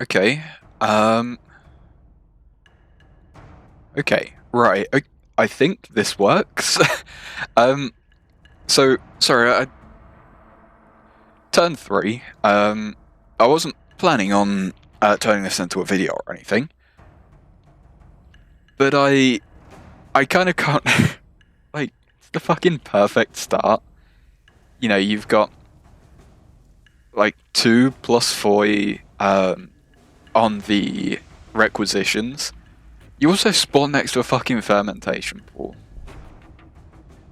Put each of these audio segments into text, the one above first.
Okay. Um. Okay. Right. I think this works. um. So sorry. Turn three. I wasn't planning on turning this into a video or anything, but I kind of can't. Like, it's the fucking perfect start. You know, you've got like 2 + 4 on the requisitions. You also spawn next to a fucking fermentation pool.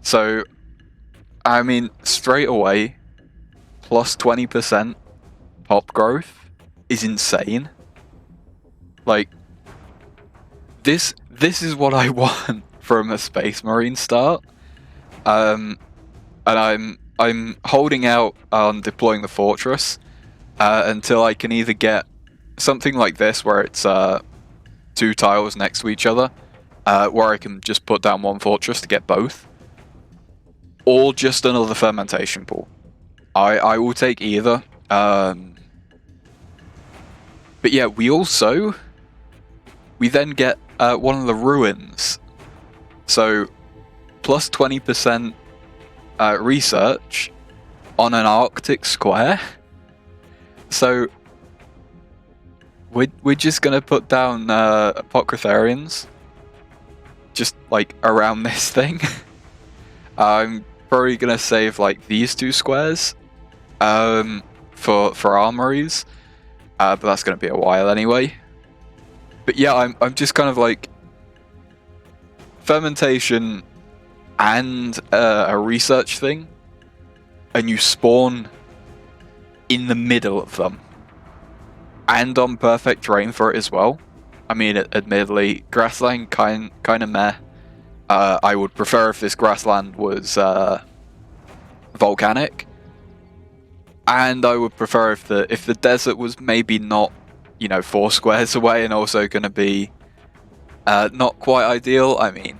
So, I mean, straight away, plus 20% pop growth is insane. Like, this is what I want from a Space Marine start. And I'm holding out on deploying the fortress until I can either get something like this, where it's 2 tiles next to each other, where I can just put down 1 fortress to get both, or just another fermentation pool. I will take either. But yeah, we then get one of the ruins. So plus 20% research on an Arctic square. So we're just gonna put down Apocritharians just like around this thing. I'm probably gonna save like these 2 squares for armories, but that's gonna be a while anyway. But yeah, I'm just kind of like fermentation and a research thing, and you spawn in the middle of them, and on perfect terrain for it as well. I mean, admittedly, grassland kind of meh. I would prefer if this grassland was volcanic, and I would prefer if the desert was maybe not, 4 squares away, and also going to be not quite ideal. I mean,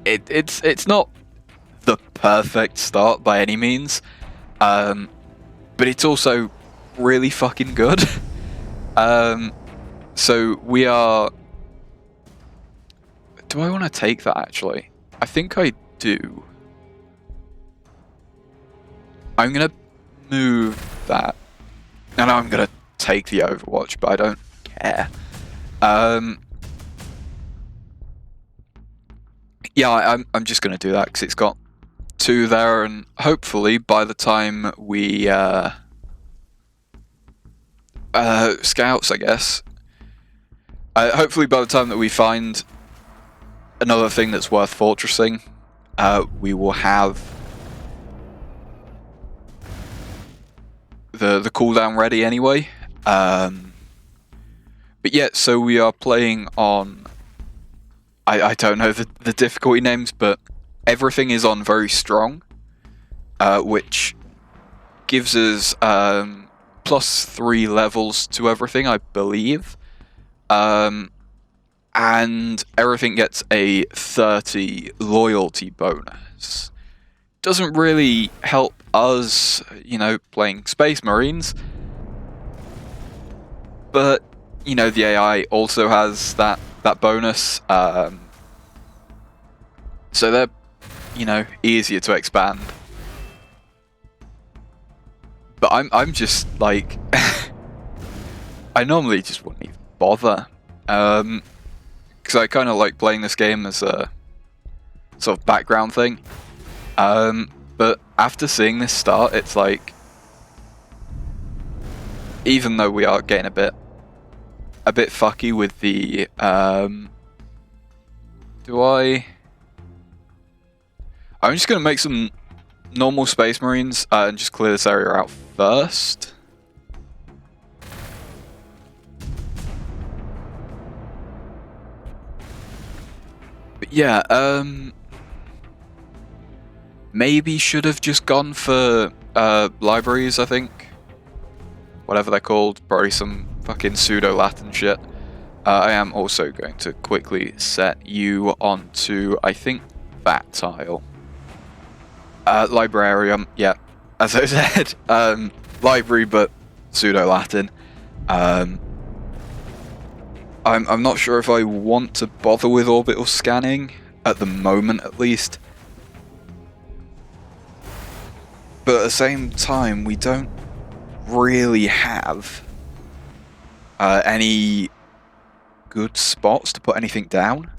it's not the perfect start by any means, but it's also really fucking good. So we are. Do I want to take that actually? I think I do. I'm gonna move that, and I'm gonna take the Overwatch, but I don't care. Yeah, I'm just gonna do that because it's got 2 there, and hopefully by the time we scouts, I guess. Hopefully by the time that we find another thing that's worth fortressing, we will have the cooldown ready anyway. But yeah, so we are playing on. I don't know the difficulty names, but everything is on very strong, which gives us +3 levels to everything, I believe. And everything gets a 30 loyalty bonus. Doesn't really help us, playing Space Marines. But, the AI also has that bonus. So they're, easier to expand. But I'm just like, I normally just wouldn't even bother, because I kind of like playing this game as a sort of background thing. But after seeing this start, it's like, even though we are getting a bit fucky with the, I'm just gonna make some normal Space Marines and just clear this area out first. But yeah, maybe should have just gone for libraries, I think. Whatever they're called, probably some fucking pseudo-Latin shit. I am also going to quickly set you onto, I think, that tile. Librarium, yeah, as I said, library but pseudo-Latin. I'm not sure if I want to bother with orbital scanning, at the moment at least. But at the same time, we don't really have any good spots to put anything down.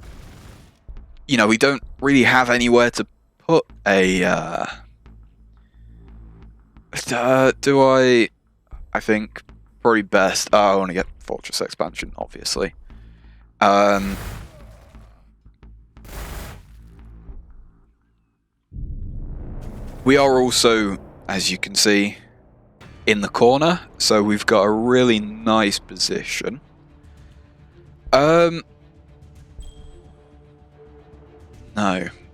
You know, we don't really have anywhere to put a... do I think probably best... I want to get Fortress Expansion, obviously. We are also, as you can see, in the corner, so we've got a really nice position. No.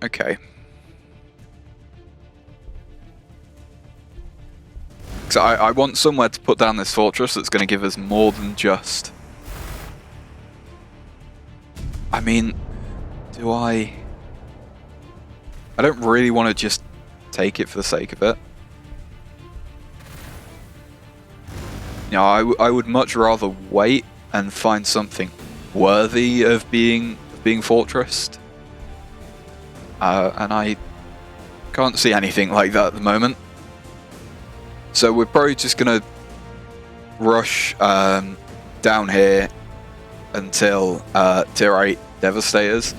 Okay. So I want somewhere to put down this fortress that's going to give us more than just... I mean, do I don't really want to just take it for the sake of it. You know, I would much rather wait and find something worthy of being fortressed. And I can't see anything like that at the moment. So we're probably just gonna rush down here until tier 8 Devastators.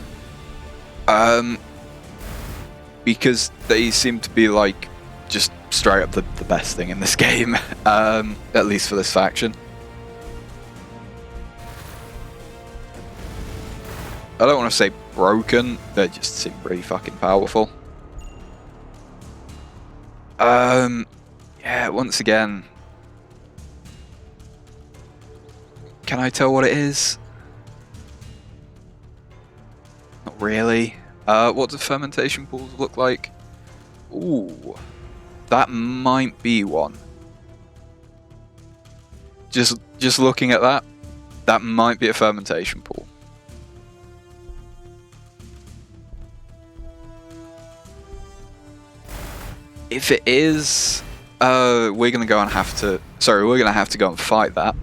Because they seem to be like just straight up the best thing in this game, at least for this faction. I don't want to say broken, they just seem really fucking powerful. Yeah, once again, can I tell what it is? Not really. What do fermentation pools look like? Ooh, that might be one. Just looking at that, that might be a fermentation pool. If it is, we're gonna go and have to. Sorry, we're gonna have to go and fight that.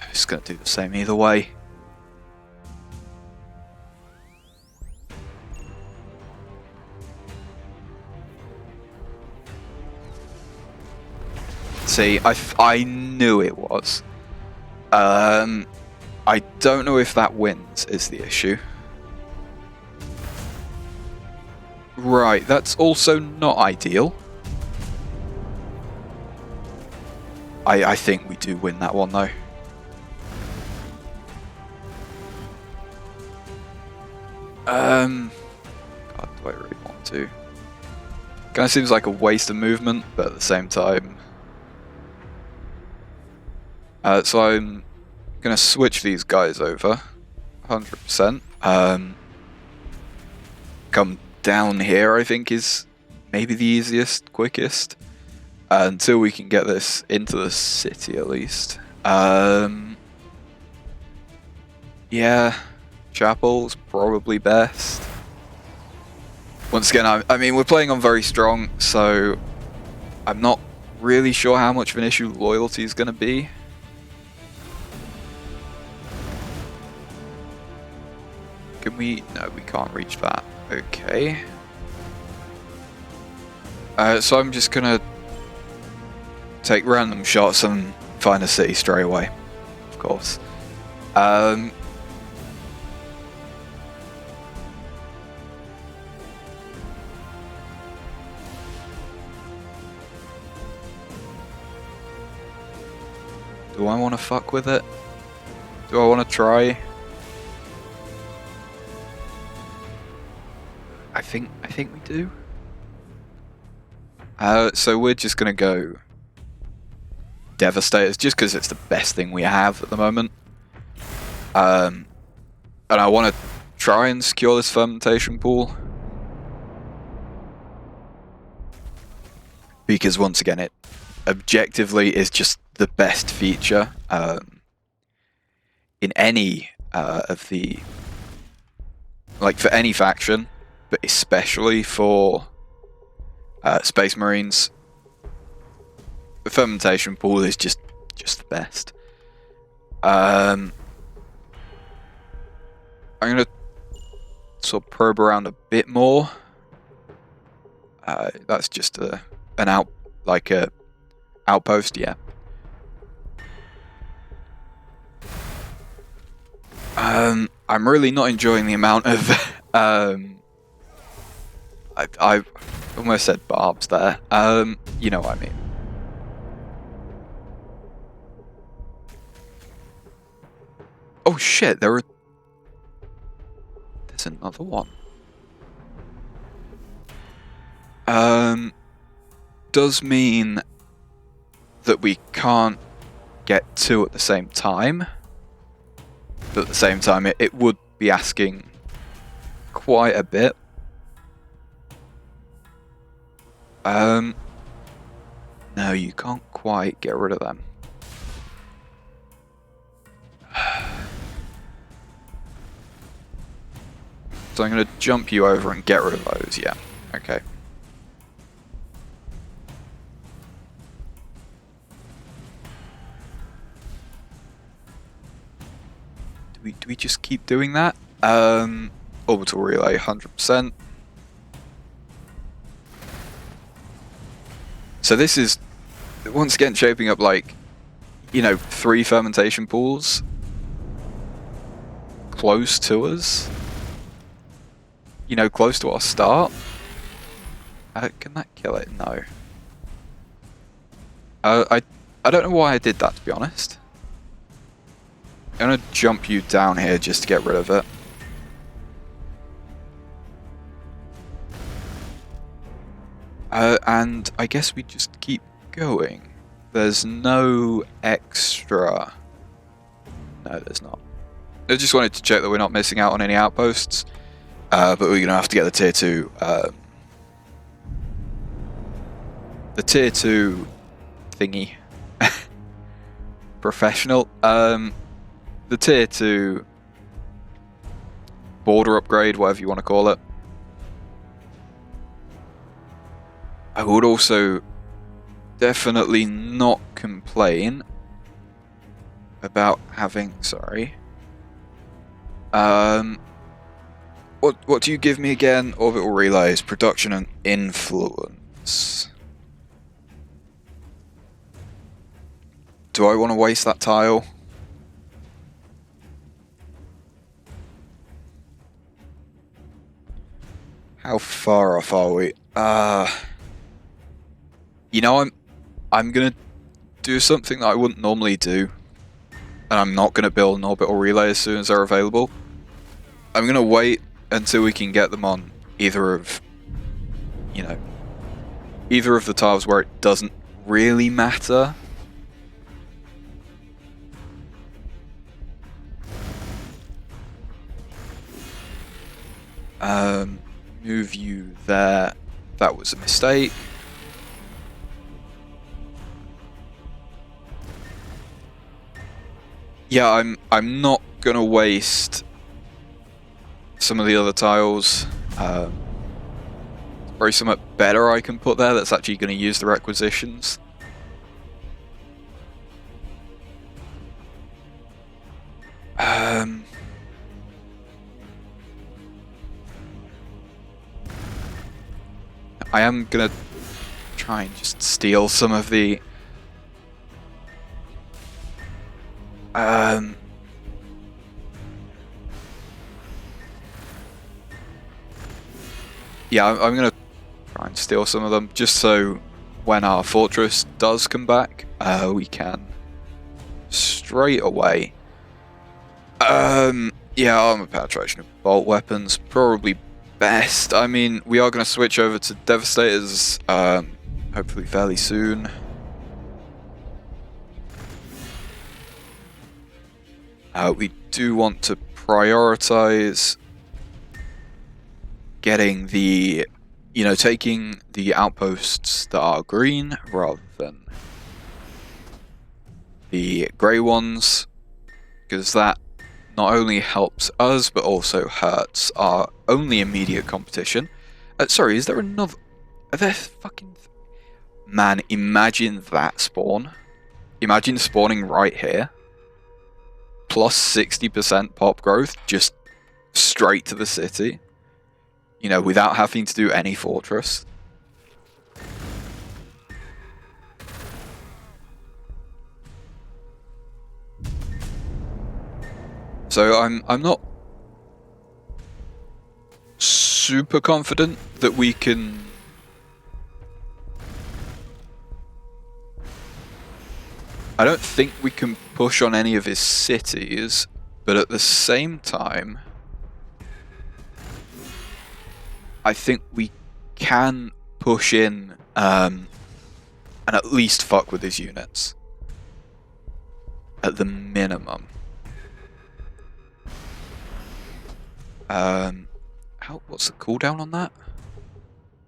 It's gonna do the same either way. See, I knew it was. I don't know if that wins is the issue. Right, that's also not ideal. I think we do win that one though. God, do I really want to? Kind of seems like a waste of movement, but at the same time. So I'm gonna switch these guys over, 100%. Come down here, I think is maybe the easiest, quickest, until we can get this into the city at least. Yeah, Chapel's probably best. Once again, I mean, we're playing on very strong, so I'm not really sure how much of an issue loyalty is going to be. Can we? No, we can't reach that. Okay. So I'm just gonna take random shots and find a city straight away, of course. Do I want to fuck with it? Do I want to try? I think we do. So we're just gonna go Devastators, just because it's the best thing we have at the moment. And I want to try and secure this fermentation pool. Because once again, it objectively is just the best feature in any of the... like, for any faction, but especially for Space Marines. The fermentation pool is just the best. I'm gonna sort of probe around a bit more. That's just a outpost, yeah. I'm really not enjoying the amount of I almost said barbs there. You know what I mean. Oh shit, there's another one. Does mean that we can't get two at the same time. But at the same time, it would be asking quite a bit. No, you can't quite get rid of them. So I'm going to jump you over and get rid of those, yeah. Okay. Do we just keep doing that? Orbital relay, 100%. So this is, once again, shaping up like, you know, 3 fermentation pools close to us. You know, close to our start. Can that kill it? No. I don't know why I did that, to be honest. I'm gonna jump you down here just to get rid of it. And I guess we just keep going. There's no extra... No, there's not. I just wanted to check that we're not missing out on any outposts. But we're gonna have to get the tier 2... the tier 2 thingy. Professional. The tier 2 border upgrade, whatever you want to call it. I would also definitely not complain about having, sorry. What do you give me again? Orbital relays, production and influence. Do I want to waste that tile? How far off are we? You know, I'm gonna do something that I wouldn't normally do, and I'm not gonna build an orbital relay as soon as they're available. I'm gonna wait until we can get them on either of, you know, either of the tiles where it doesn't really matter. Move you there. That was a mistake. Yeah, I'm not gonna waste some of the other tiles. Probably something better I can put there that's actually gonna use the requisitions. I am gonna try and just steal some of the yeah, I'm gonna try and steal some of them just so when our fortress does come back, we can straight away. Yeah, armor penetration of bolt weapons probably best. I mean, we are going to switch over to Devastators, hopefully fairly soon. We do want to prioritize getting the, you know, taking the outposts that are green rather than the grey ones, because that not only helps us, but also hurts our only immediate competition. Sorry, is there another... Are there fucking... Man, imagine that spawn. Imagine spawning right here. Plus 60% pop growth, just straight to the city. You know, without having to do any fortress. So I'm not super confident that we can... I don't think we can push on any of his cities, but at the same time, I think we can push in and at least fuck with his units. At the minimum. What's the cooldown on that?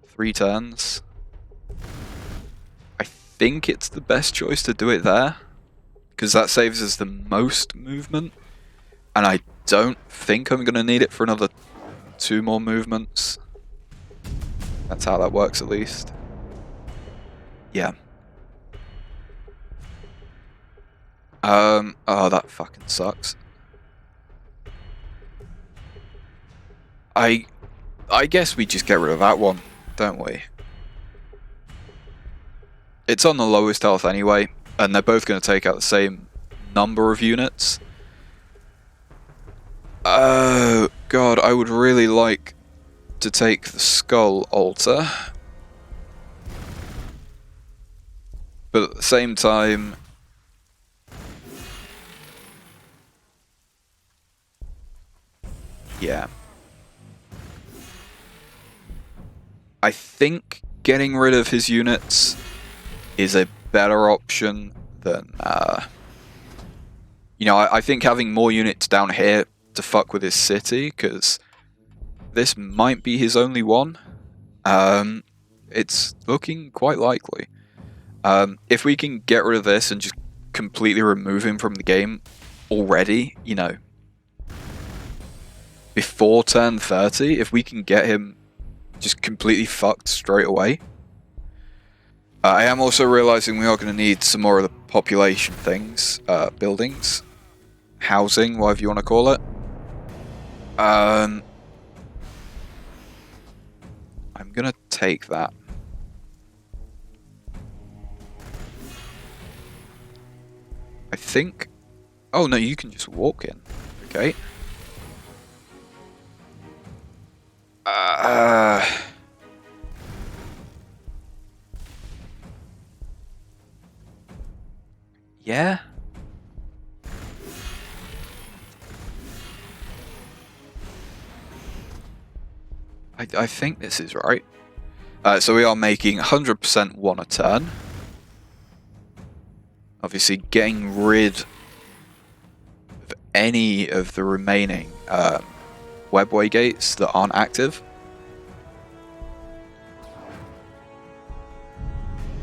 3 turns. I think it's the best choice to do it there, because that saves us the most movement, and I don't think I'm going to need it for another 2 more movements. That's how that works, at least. Yeah. Oh, that fucking sucks. I guess we just get rid of that one, don't we? It's on the lowest health anyway, and they're both going to take out the same number of units. Oh god, I would really like to take the Skull Altar. But at the same time... Yeah. I think getting rid of his units is a better option than... you know, I think having more units down here to fuck with his city, because this might be his only one. It's looking quite likely. If we can get rid of this and just completely remove him from the game already, you know, before turn 30, if we can get him just completely fucked straight away. I am also realizing we are going to need some more of the population things, buildings, housing, whatever you want to call it. I'm going to take that. I think... Oh no, you can just walk in. Okay. Yeah. I think this is right. So we are making 100% 1 a turn. Obviously getting rid of any of the remaining webway gates that aren't active.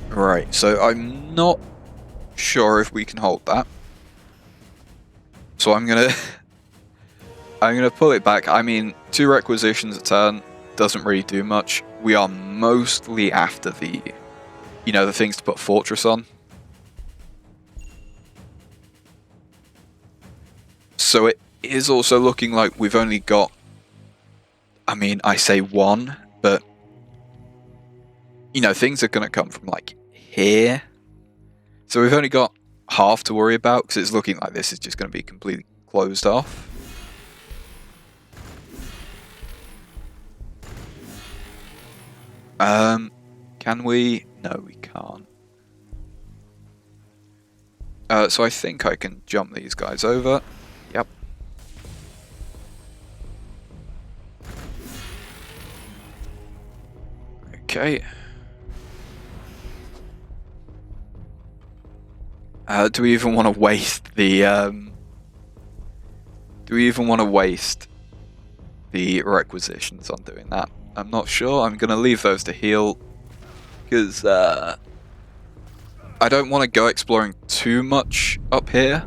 Right, so I'm not sure if we can hold that. So I'm gonna pull it back. I mean, 2 requisitions a turn doesn't really do much. We are mostly after the, you know, the things to put fortress on. So it is also looking like we've only got, I mean, I say 1, but, you know, things are going to come from, like, here. So we've only got half to worry about, because it's looking like this is just going to be completely closed off. Can we? No, we can't. So I think I can jump these guys over. Yep. Okay. Do we even want to waste the do we even want to waste the requisitions on doing that? I'm not sure. I'm going to leave those to heal, because I don't want to go exploring too much up here,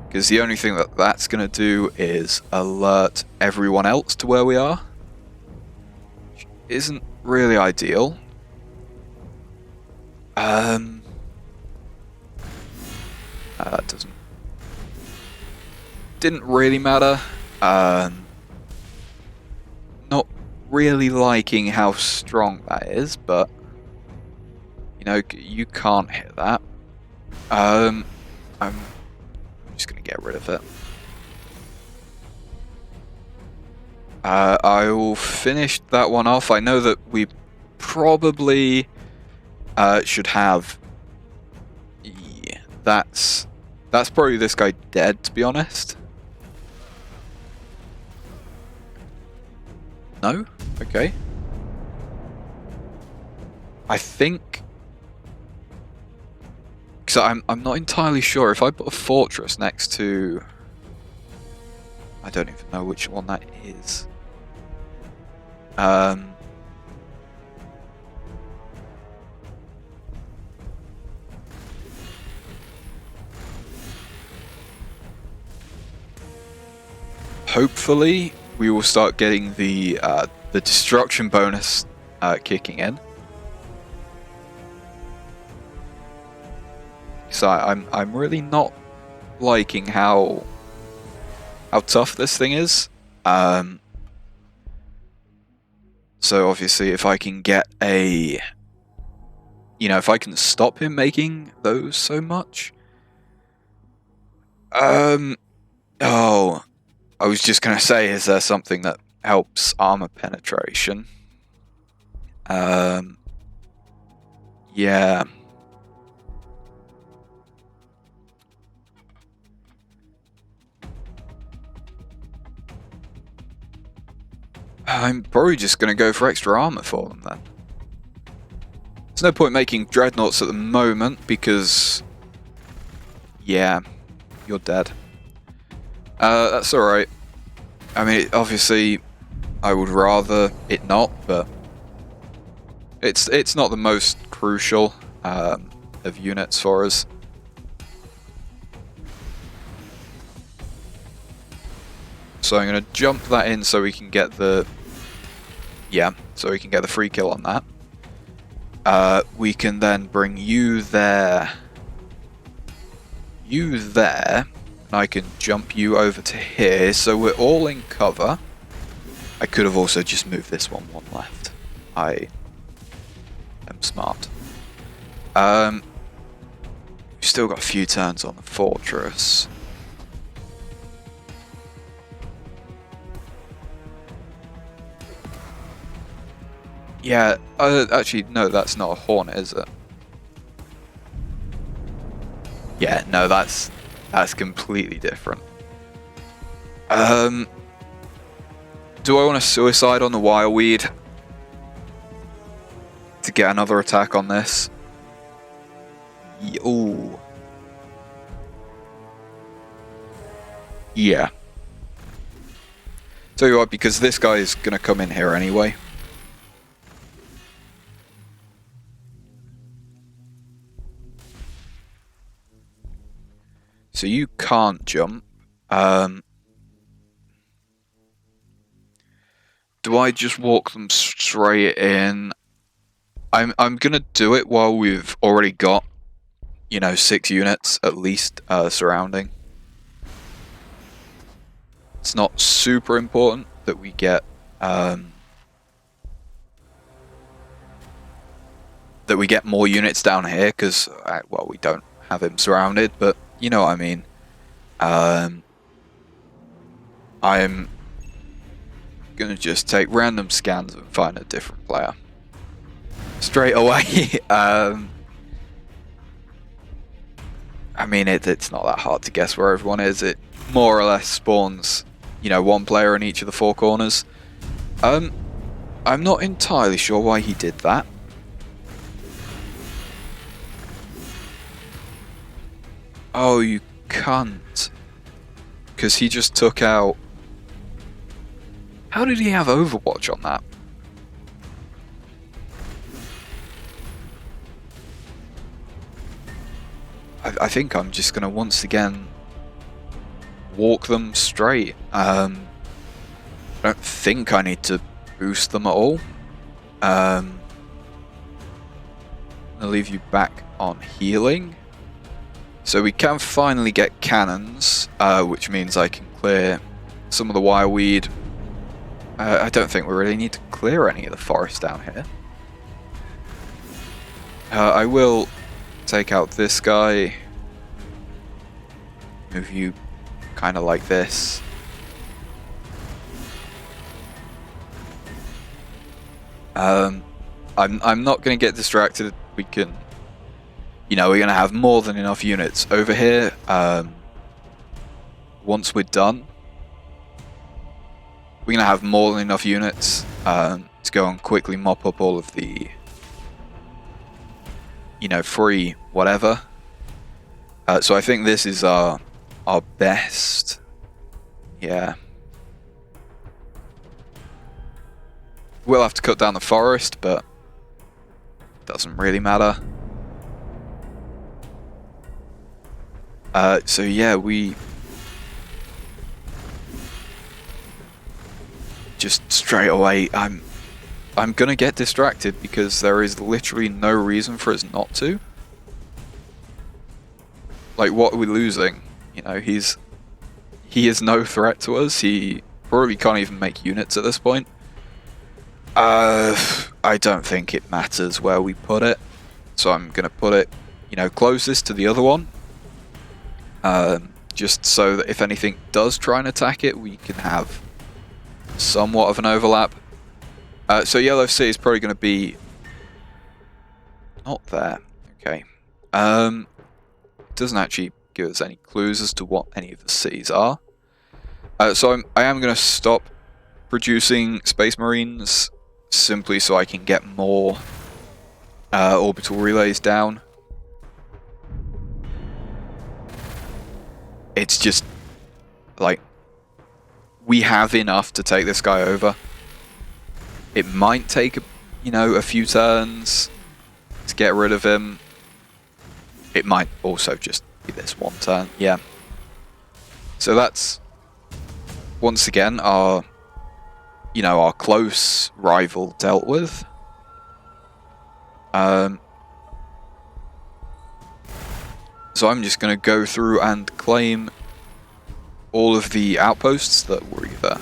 because the only thing that that's going to do is alert everyone else to where we are, which isn't really ideal. That didn't really matter. Not really liking how strong that is, but you know, you can't hit that. I'm just gonna get rid of it. I will finish that one off. I know that we probably should have. Yeah, that's probably this guy dead, to be honest. No? Okay. I think. Because I'm not entirely sure if I put a fortress next to. I don't even know which one that is. Hopefully, we will start getting the destruction bonus kicking in. So I'm really not liking how tough this thing is. So obviously, if I can get a, you know, if I can stop him making those so much. Oh, I was just gonna say, is there something that helps armor penetration? Yeah. I'm probably just going to go for extra armor for them then. There's no point making dreadnoughts at the moment because, yeah, you're dead. That's alright. I mean, obviously, I would rather it not, but it's not the most crucial of units for us. So I'm going to jump that in so we can get the... Yeah, so we can get the free kill on that. We can then bring you there. You there. And I can jump you over to here, so we're all in cover. I could have also just moved this one left. I am smart. We've still got a few turns on the fortress. Yeah, actually, no, that's not a hornet, is it? Yeah, no, that's completely different. Do I want to suicide on the Wireweed to get another attack on this? Ooh. Yeah. Tell you what, because this guy is going to come in here anyway. So you can't jump. Do I just walk them straight in? I'm gonna do it while we've already got, you know, 6 units at least surrounding. It's not super important that we get more units down here because well, we don't have him surrounded, but you know what I mean. I'm gonna just take random scans and find a different player straight away. I mean, it's not that hard to guess where everyone is. It more or less spawns, you know, one player in each of the 4 corners. I'm not entirely sure why he did that. Oh, you cunt. Because he just took out... How did he have Overwatch on that? I think I'm just going to once again walk them straight. I don't think I need to boost them at all. I'm gonna leave you back on healing. So we can finally get cannons, which means I can clear some of the wireweed. I don't think we really need to clear any of the forest down here. I will take out this guy. Move you kind of like this. I'm not going to get distracted. We can, we're going to have more than enough units over here. Once we're done, we're going to have more than enough units to go and quickly mop up all of the, free whatever. So I think this is our best. Yeah. We'll have to cut down the forest, but doesn't really matter. So yeah, we just straight away, I'm gonna get distracted because there is literally no reason for us not to. Like, what are we losing? He is no threat to us. He probably can't even make units at this point. I don't think it matters where we put it, so I'm gonna put it, closest to the other one. Just so that if anything does try and attack it, we can have somewhat of an overlap. So Yellow City is probably going to be not there. Okay. It doesn't actually give us any clues as to what any of the cities are. So I am going to stop producing Space Marines simply so I can get more orbital relays down. It's just like we have enough to take this guy over. It might take a few turns to get rid of him. It might also just be this one turn. Yeah. So that's once again our close rival dealt with. So I'm just going to go through and claim all of the outposts that were either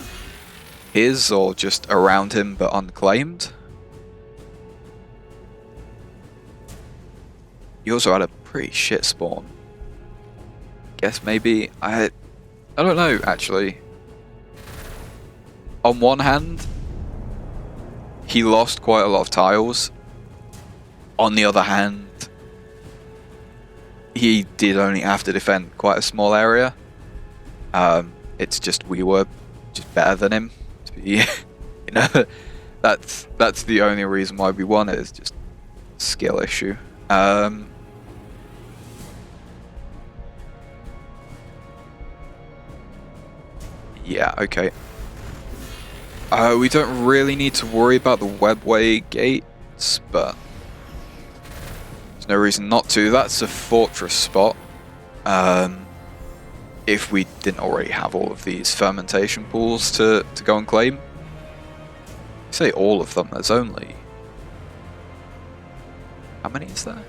his or just around him but unclaimed. He also had a pretty shit spawn. Guess maybe I don't know actually. On one hand, he lost quite a lot of tiles. On the other hand, he did only have to defend quite a small area. It's just we were just better than him. That's the only reason why we won. It is just a skill issue. Yeah, okay. We don't really need to worry about the webway gates, but there's no reason not to. That's a fortress spot. If we didn't already have all of these fermentation pools to go and claim. I say all of them, there's only... How many is there?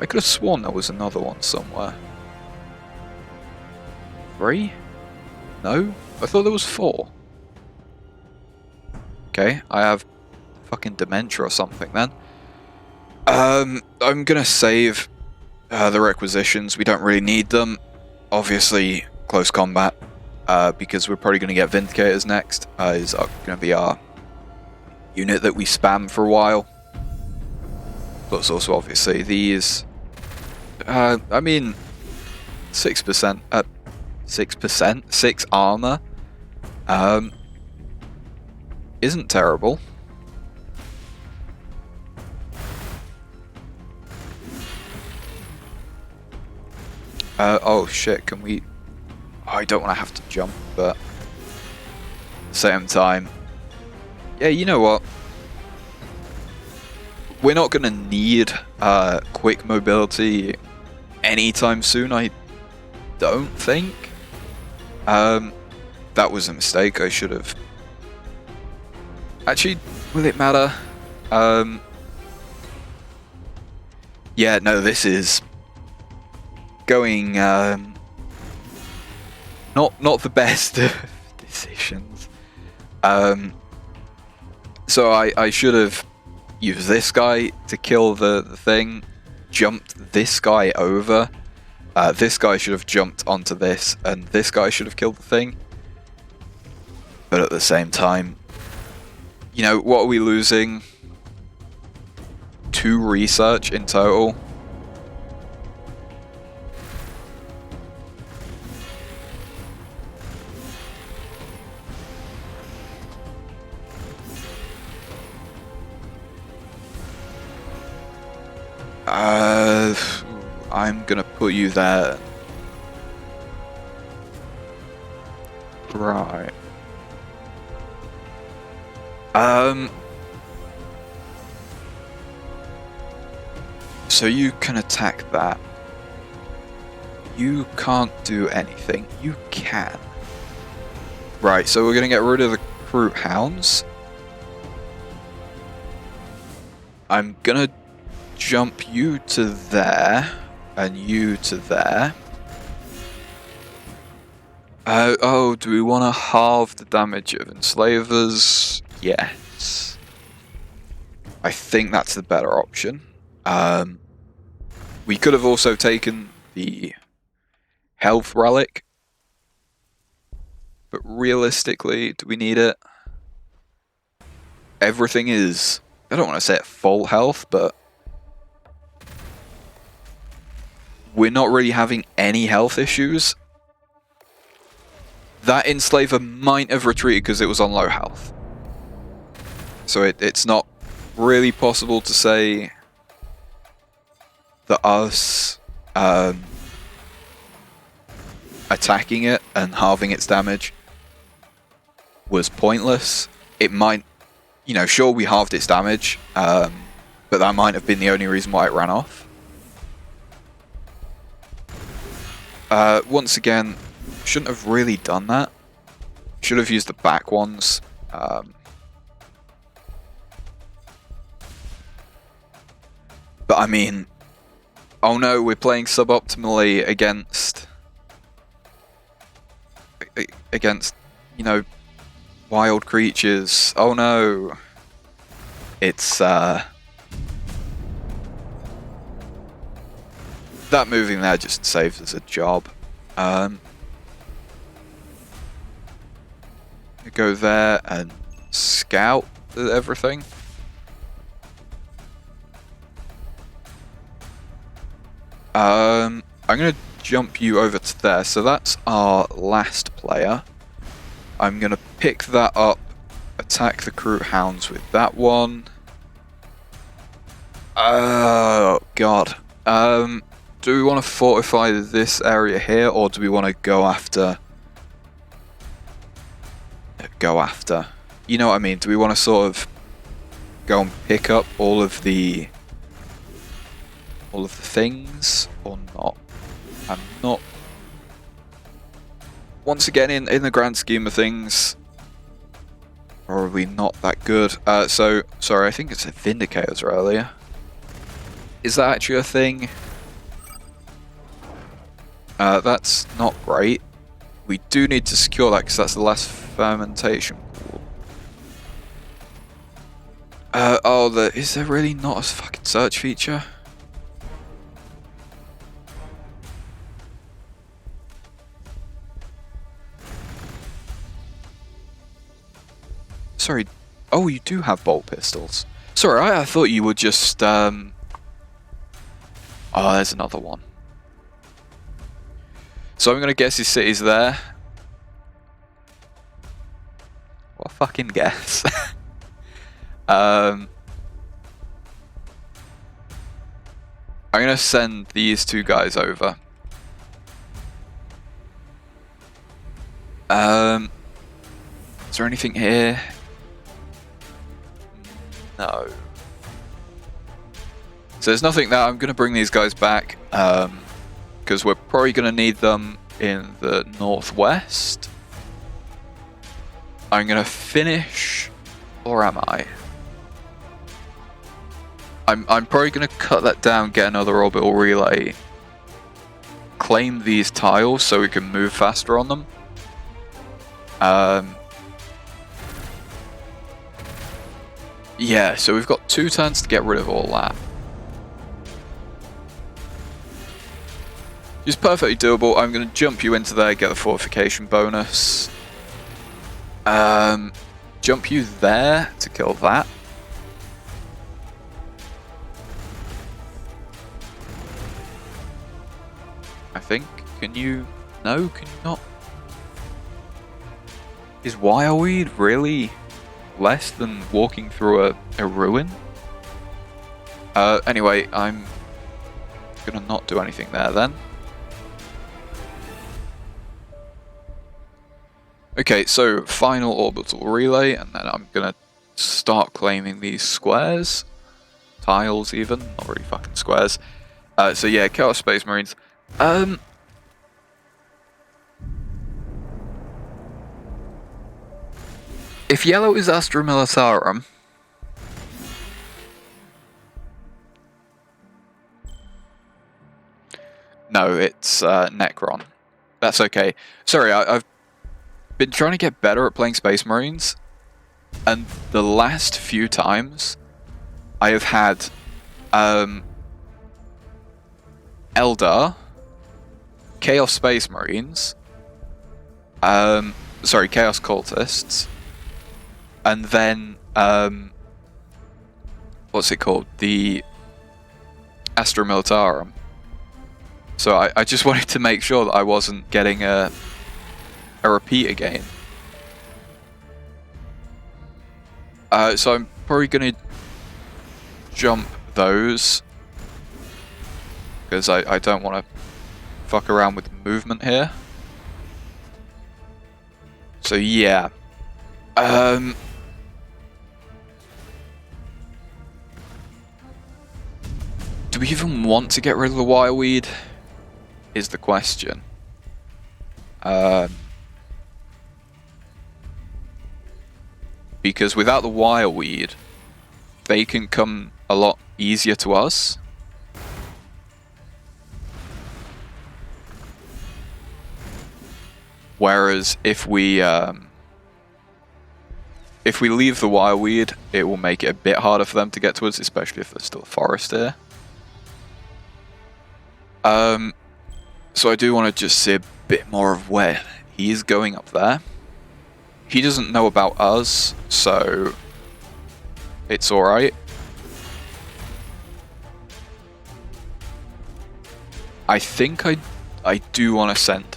I could have sworn there was another one somewhere. 3? No? I thought there was 4. Okay, I have fucking dementia or something then. I'm gonna save the requisitions. We don't really need them. Obviously, close combat, because we're probably gonna get Vindicators next, is gonna be our unit that we spam for a while. Plus also obviously these, I mean, 6%, 6 armor, isn't terrible. Oh shit, can we... Oh, I don't want to have to jump, but at the same time... Yeah, you know what? We're not going to need quick mobility anytime soon, I don't think. That was a mistake, I should have... Actually, will it matter? Yeah, no, this is going not the best of decisions. So I should have used this guy to kill the thing, jumped this guy over. This guy should have jumped onto this, and this guy should have killed the thing. But at the same time, you know, what are we losing? 2 research in total. I'm gonna put you there. Right. So you can attack that. You can't do anything. You can. Right, so we're gonna get rid of the Kroot Hounds. I'm gonna jump you to there, and you to there. Oh, do we want to halve the damage of enslavers? Yes. I think that's the better option. We could have also taken the health relic. But realistically, do we need it? Everything is, I don't want to say at full health, but we're not really having any health issues. That enslaver might have retreated because it was on low health. So it's not really possible to say that us attacking it and halving its damage was pointless. It might, you know, sure, we halved its damage, but that might have been the only reason why it ran off. Once again, shouldn't have really done that. Should have used the back ones. But I mean, oh no, we're playing suboptimally against, you know, wild creatures. Oh no. It's, that moving there just saves us a job. Go there and scout everything. I'm gonna jump you over to there, so that's our last player. I'm gonna pick that up, attack the Kroot Hounds with that one. Oh god. Do we want to fortify this area here, or do we want to go after? You know what I mean? Do we want to sort of go and pick up all of the things, or not? I'm not. Once again, in the grand scheme of things, probably not that good. So sorry, I think it's a Vindicators earlier. Is that actually a thing? That's not great. We do need to secure that because that's the last fermentation pool. Is there really not a fucking search feature? Sorry. Oh, you do have bolt pistols. Sorry, I thought you would just, Oh, there's another one. So I'm gonna guess his city's there. What a fucking guess. I'm gonna send these 2 guys over. Is there anything here? No. So there's nothing there. I'm gonna bring these guys back. Because we're probably going to need them in the northwest. I'm going to finish, or am I? I'm probably going to cut that down, get another orbital relay, claim these tiles so we can move faster on them. Yeah, so we've got 2 turns to get rid of all that. It's perfectly doable. I'm going to jump you into there, get the fortification bonus. Jump you there to kill that. I think. Can you... No, can you not? Is Wireweed really less than walking through a ruin? Anyway, I'm gonna not do anything there then. Okay, so final orbital relay, and then I'm gonna start claiming these squares. Tiles even, not really fucking squares. So yeah, Chaos Space Marines. If yellow is Astra Militarum, no, it's Necron. That's okay. Sorry, I've been trying to get better at playing Space Marines, and the last few times I have had Eldar, Chaos Space Marines, sorry, Chaos Cultists, and then what's it called? The Astra Militarum. So I just wanted to make sure that I wasn't getting a repeat again. So I'm probably gonna jump those because I don't want to fuck around with movement here. So yeah. Do we even want to get rid of the Wireweed? Is the question. Because without the Wireweed, they can come a lot easier to us. Whereas if we leave the Wireweed, it will make it a bit harder for them to get to us, especially if there's still a forest here. So I do want to just see a bit more of where he is going up there. He doesn't know about us, so it's alright. I think I do want to send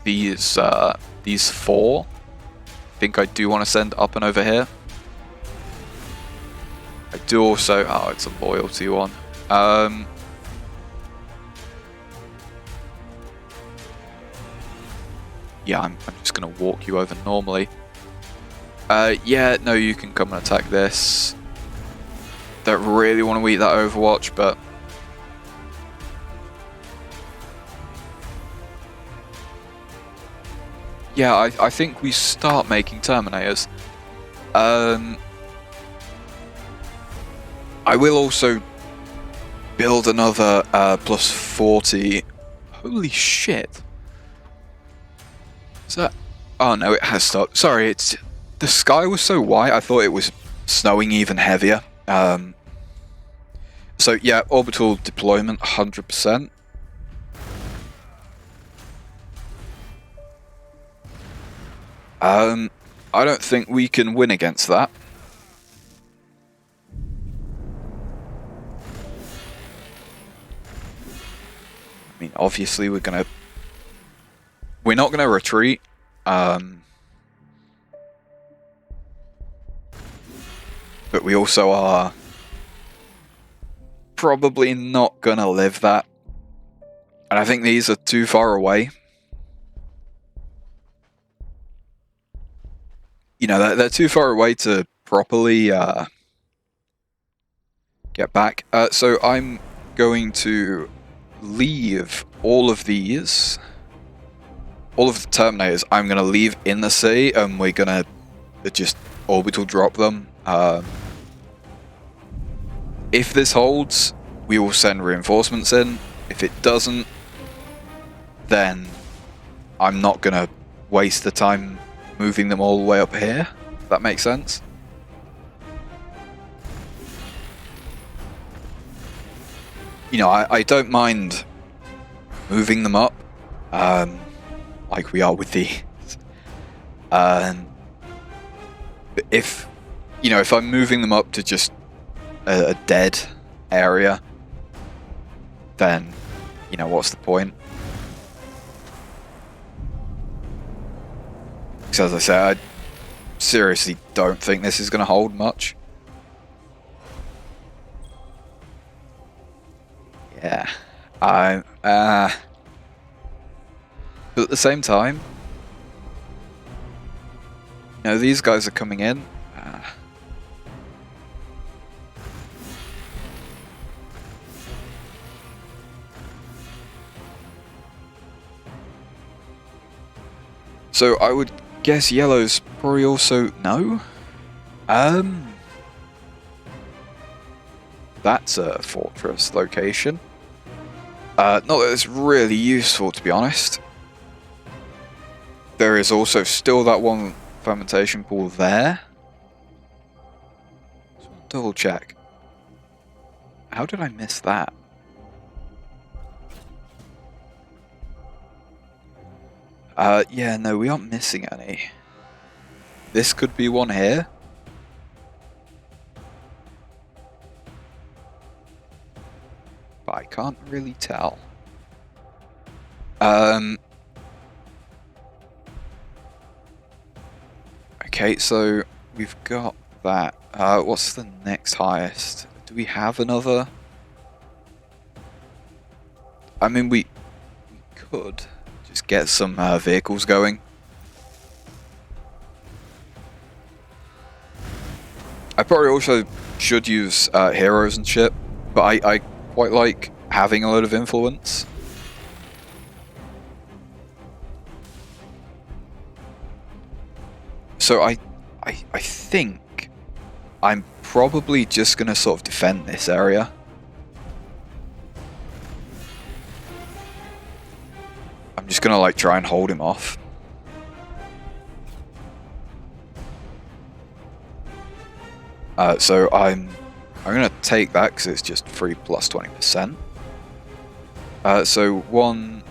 these 4. I think I do want to send up and over here. I do also... Oh, it's a loyalty one. Yeah, I'm just going to walk you over normally. Yeah, no, you can come and attack this. Don't really want to eat that Overwatch, but... Yeah, I think we start making Terminators. I will also build another plus 40. Holy shit. Is that... Oh no, it has stopped. Sorry, it's... The sky was so white, I thought it was snowing even heavier. So yeah, orbital deployment, 100%. I don't think we can win against that. I mean, obviously we're not gonna retreat. But we also are probably not gonna live that. And I think these are too far away. You know, they're too far away to properly get back. So I'm going to leave all of these, all of the Terminators, I'm going to leave in the sea, and we're going to just orbital drop them. if this holds, we will send reinforcements in. If it doesn't, then I'm not going to waste the time moving them all the way up here. If that makes sense. You know, I don't mind moving them up, like we are with these. But if, you know, if I'm moving them up to just a dead area, then, you know, what's the point? Because as I said, I seriously don't think this is going to hold much. Yeah, but at the same time, you know, these guys are coming in. So I would guess yellow's probably also no. That's a fortress location. Not that it's really useful, to be honest. There is also still that one fermentation pool there. So I'll double check. How did I miss that? Yeah, no, we aren't missing any. This could be one here. But I can't really tell. Okay, so we've got that. What's the next highest? Do we have another? I mean, we could just get some vehicles going. I probably also should use heroes and shit, but I quite like having a lot of influence. So I think I'm probably just gonna sort of defend this area. I'm just gonna like try and hold him off. So I'm gonna take that because it's just free plus 20%. So 1,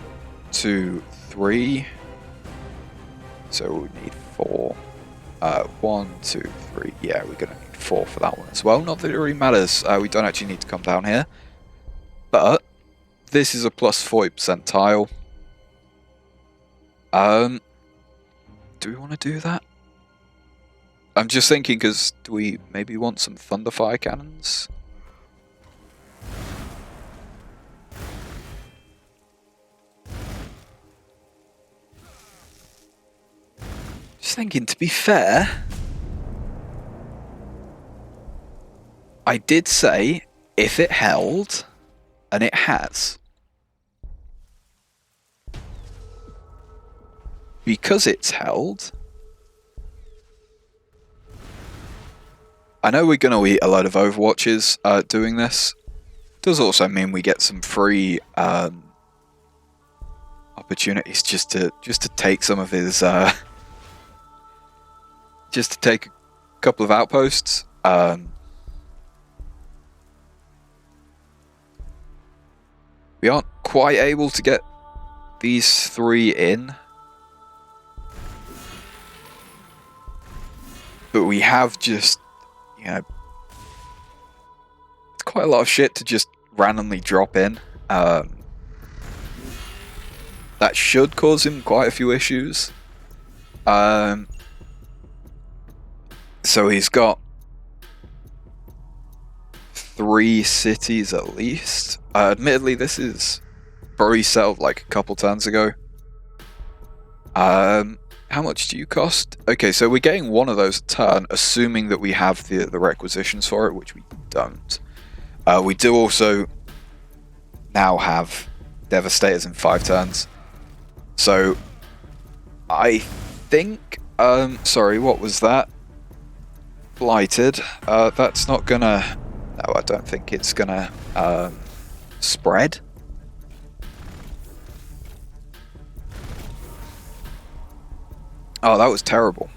2, 3. So we need 4. 1, 2, 3. Yeah, we're gonna need 4 for that one as well. Not that it really matters. We don't actually need to come down here. But this is a plus 40% tile. Do we want to do that? I'm just thinking, because do we maybe want some Thunderfire cannons? Just thinking, to be fair, I did say if it held, and it has. Because it's held, I know we're going to eat a load of Overwatches doing this. Does also mean we get some free opportunities just to take some of his just to take a couple of outposts. We aren't quite able to get these 3 in. But we have just, you know, it's quite a lot of shit to just randomly drop in. That should cause him quite a few issues. So he's got 3 cities at least. Admittedly, this is probably settled like a couple turns ago. How much do you cost? Okay, so we're getting one of those a turn, assuming that we have the requisitions for it, which we don't. We do also now have Devastators in 5 turns. So I think, sorry, what was that? Blighted. That's not gonna No, I don't think it's gonna spread. Oh, that was terrible.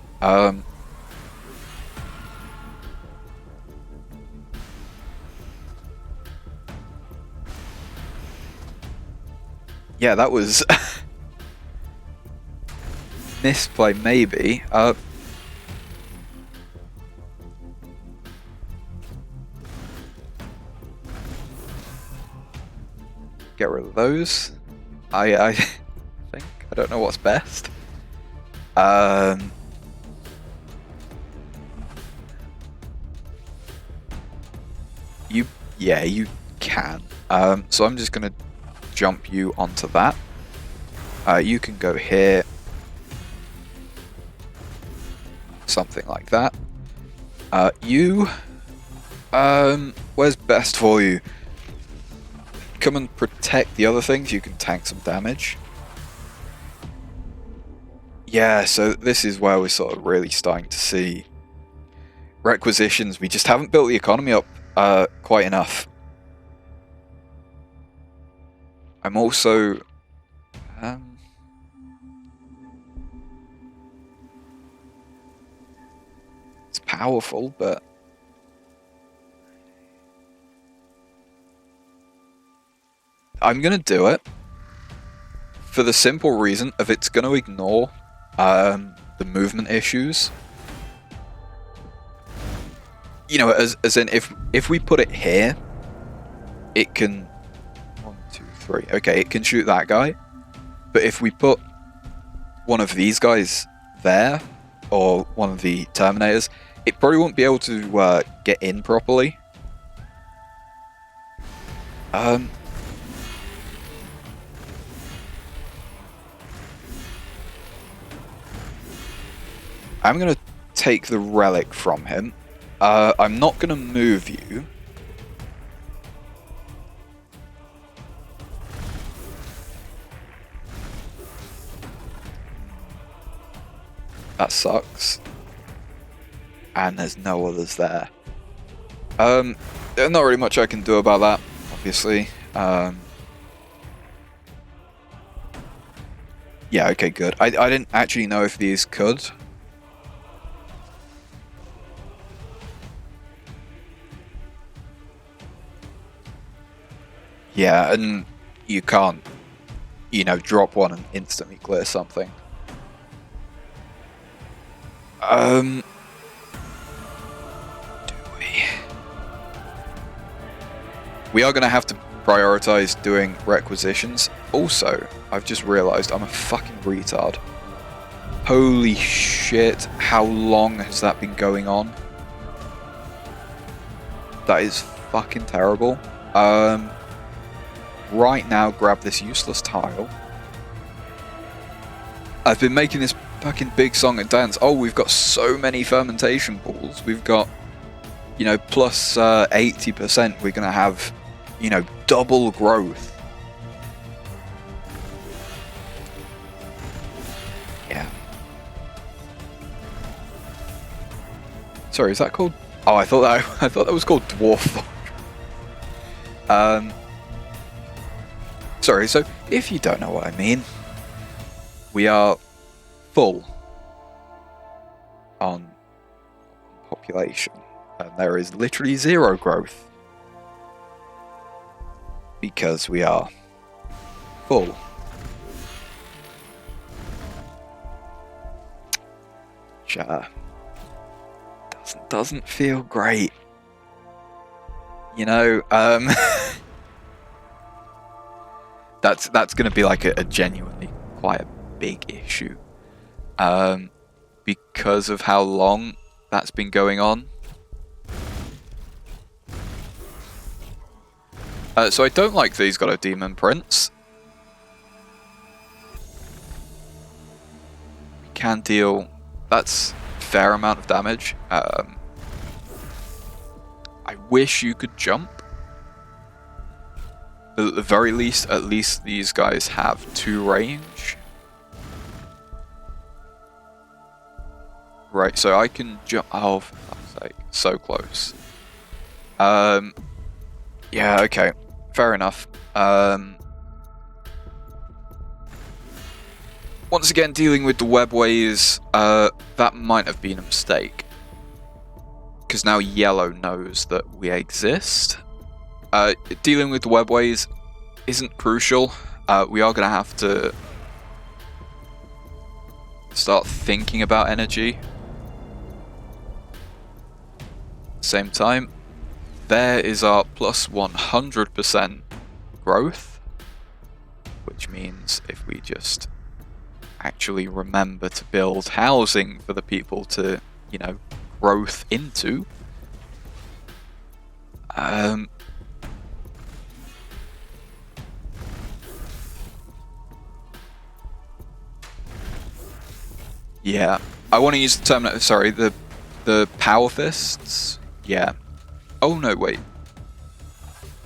Yeah, that was misplay maybe. Get rid of those. I think I don't know what's best. You can. So I'm just gonna jump you onto that. You can go here. Something like that. Where's best for you? Come and protect the other things. You can tank some damage. Yeah, so this is where we're sort of really starting to see requisitions. We just haven't built the economy up quite enough. I'm also it's powerful, but I'm gonna do it for the simple reason of it's gonna ignore the movement issues. You know, as in if we put it here, it can 1, 2, 3. Okay, it can shoot that guy. But if we put one of these guys there, or one of the Terminators, it probably won't be able to get in properly. I'm gonna take the relic from him. I'm not gonna move you. That sucks. And there's no others there. There's not really much I can do about that, obviously. Yeah, okay, good. I didn't actually know if these could. Yeah, and you can't, you know, drop one and instantly clear something. Do we? We are going to have to prioritize doing requisitions. Also, I've just realized I'm a fucking retard. Holy shit, how long has that been going on? That is fucking terrible. Right now, grab this useless tile. I've been making this fucking big song and dance. Oh, we've got so many fermentation pools. We've got, you know, plus 80%. We're going to have, you know, double growth. Yeah. Sorry, is that called? Oh, I thought that was called Dwarf. Sorry, so if you don't know what I mean, we are full on population, and there is literally zero growth because we are full. Which doesn't feel great, you know. That's going to be like a genuinely quite a big issue, because of how long that's been going on. So I don't like that he's got a Demon Prince. We can deal. That's a fair amount of damage. I wish you could jump. But at the very least, at least these guys have 2 range. Right, so I can jump. Oh, for fuck's sake, so close. Yeah, okay. Fair enough. Once again, dealing with the webways, that might have been a mistake. Because now yellow knows that we exist. Dealing with the webways isn't crucial. We are going to have to start thinking about energy. Same time, there is our plus 100% growth, which means if we just actually remember to build housing for the people to, you know, growth into. Yeah, I want to use the term. Sorry, the power fists. Yeah. Oh no, wait.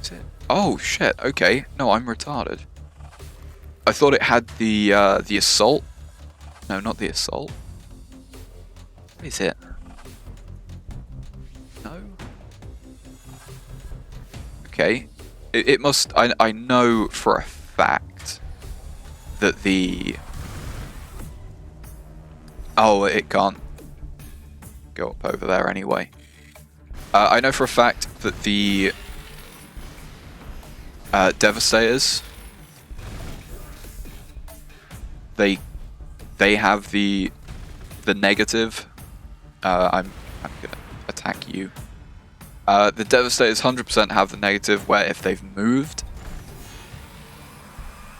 Is it? Oh shit. Okay. No, I'm retarded. I thought it had the assault. No, not the assault. What is it? No. Okay. It must. I know for a fact that the. Oh, it can't go up over there anyway. I know for a fact that the Devastators, they have the negative. I'm gonna attack you. The Devastators 100% have the negative, where if they've moved,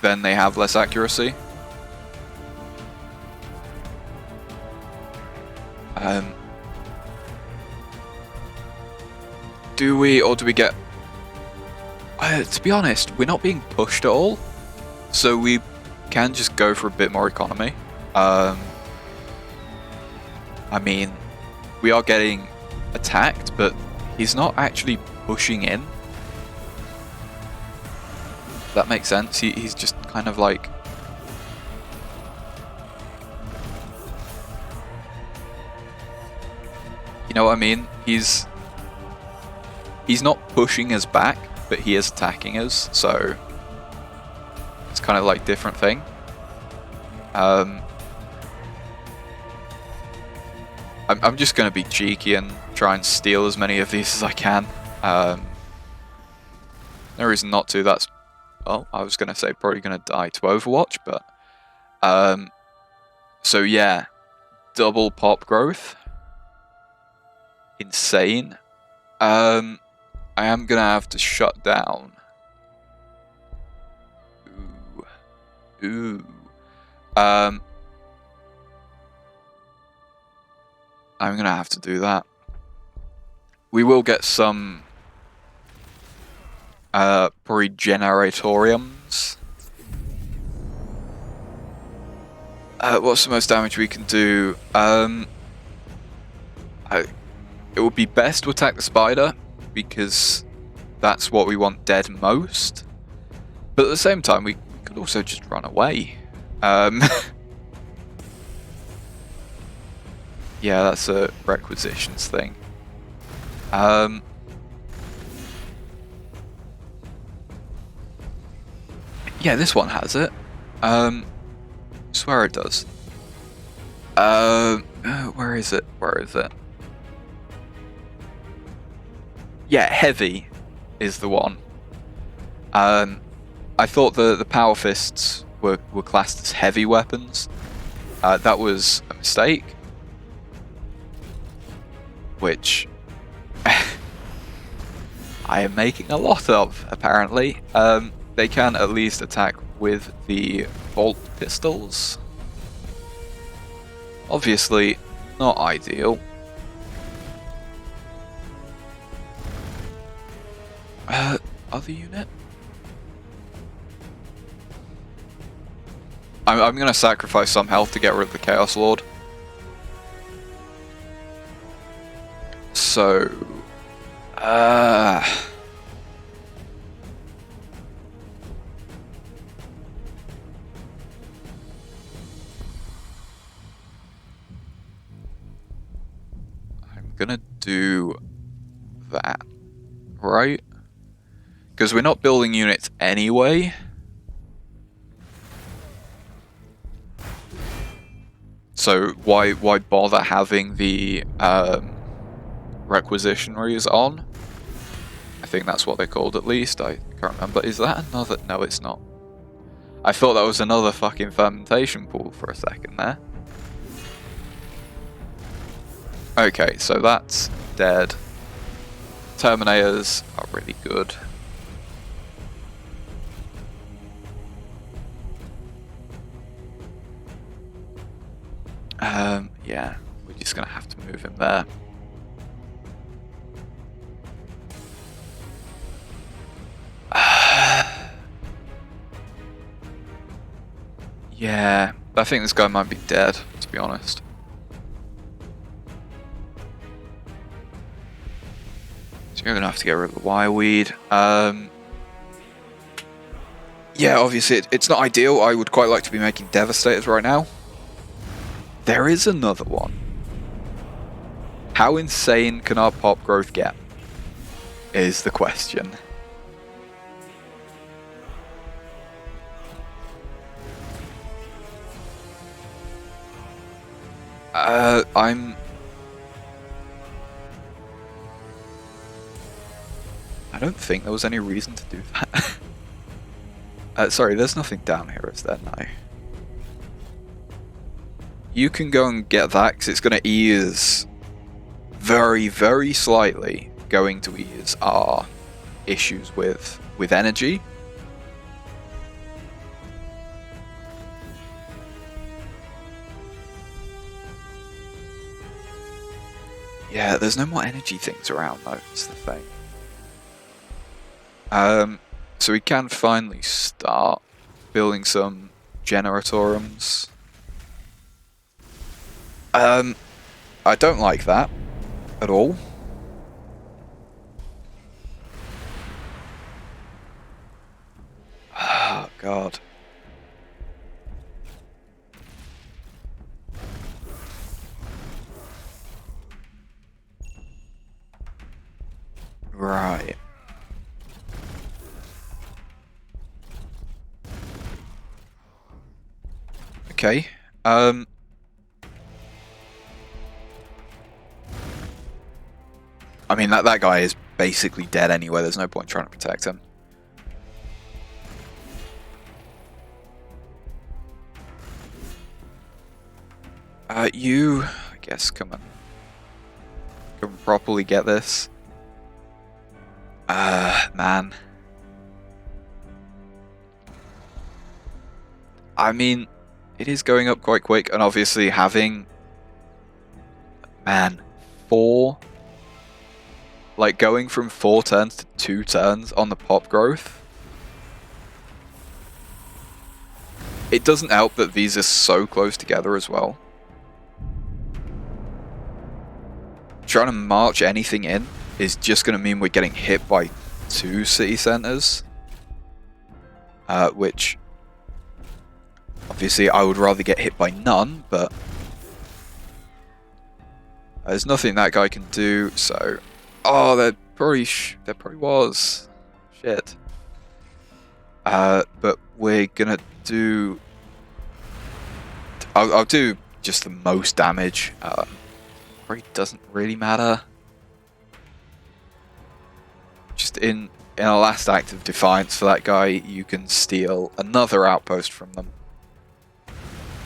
then they have less accuracy. Do we get... to be honest, we're not being pushed at all, so we can just go for a bit more economy. I mean, we are getting attacked, but he's not actually pushing in. That makes sense. He's just kind of like... You know what I mean? He's not pushing us back, but he is attacking us, so it's kind of like different thing. I'm just going to be cheeky and try and steal as many of these as I can. No reason not to. That's... Well, I was going to say probably going to die to Overwatch, but... So yeah, double pop growth. Insane. I am going to have to shut down. Ooh. I'm going to have to do that. We will get some Regeneratoriums. What's the most damage we can do? It would be best to attack the spider, because that's what we want dead most. But at the same time, we could also just run away. Yeah, that's a requisitions thing. Yeah, this one has it. I swear it does. Where is it? Where is it? Yeah, heavy is the one. I thought the power fists were classed as heavy weapons. That was a mistake. Which I am making a lot of, apparently. They can at least attack with the bolt pistols. Obviously, not ideal. Other unit? I'm gonna sacrifice some health to get rid of the Chaos Lord. So... I'm gonna do that. right? Because we're not building units anyway. So why bother having the requisitionaries on? I think that's what they're called at least. I can't remember. Is that another? No, it's not. I thought that was another fucking fermentation pool for a second there. Okay, so that's dead. Terminators are really good. Yeah, we're just gonna have to move him there. Yeah, I think this guy might be dead, to be honest. So you're gonna have to get rid of the wireweed. Yeah, obviously it's not ideal. I would quite like to be making Devastators right now. There is another one. How insane can our pop growth get? Is the question. I don't think there was any reason to do that. Sorry, there's nothing down here, is there? No. You can go and get that, because it's going to ease very, very slightly, going to ease our issues with energy. Yeah, there's no more energy things around though, that's the thing. So we can finally start building some generatoriums. I don't like that at all. Oh god. Right. Okay. I mean, that guy is basically dead anyway. There's no point trying to protect him. You, I guess, come on. Can properly get this. Man. I mean, it is going up quite quick, and obviously having, man, 4, like going from 4 turns to 2 turns on the pop growth. It doesn't help that these are so close together as well. Trying to march anything in is just going to mean we're getting hit by 2 city centers. Which, obviously, I would rather get hit by none, but there's nothing that guy can do, so... Oh, there probably was. Shit. But we're gonna do... I'll do just the most damage. Probably doesn't really matter. Just in a last act of defiance for that guy, you can steal another outpost from them.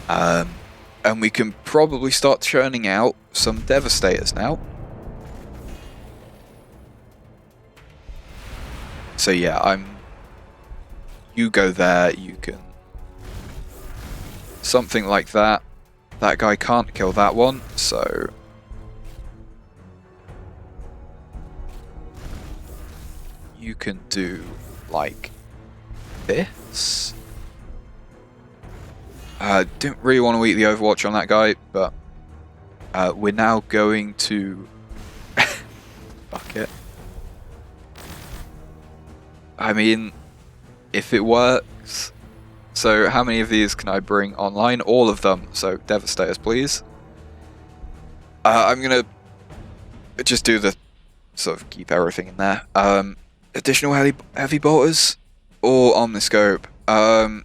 And we can probably start churning out some Devastators now. So yeah, you go there, you can... Something like that. That guy can't kill that one, so... You can do, like, this. Didn't really want to eat the Overwatch on that guy, but we're now going to... Fuck it. I mean, if it works... So how many of these can I bring online? All of them, so Devastators please. I'm gonna just do the sort of keep everything in there. Additional heavy bolters or omniscope. I'm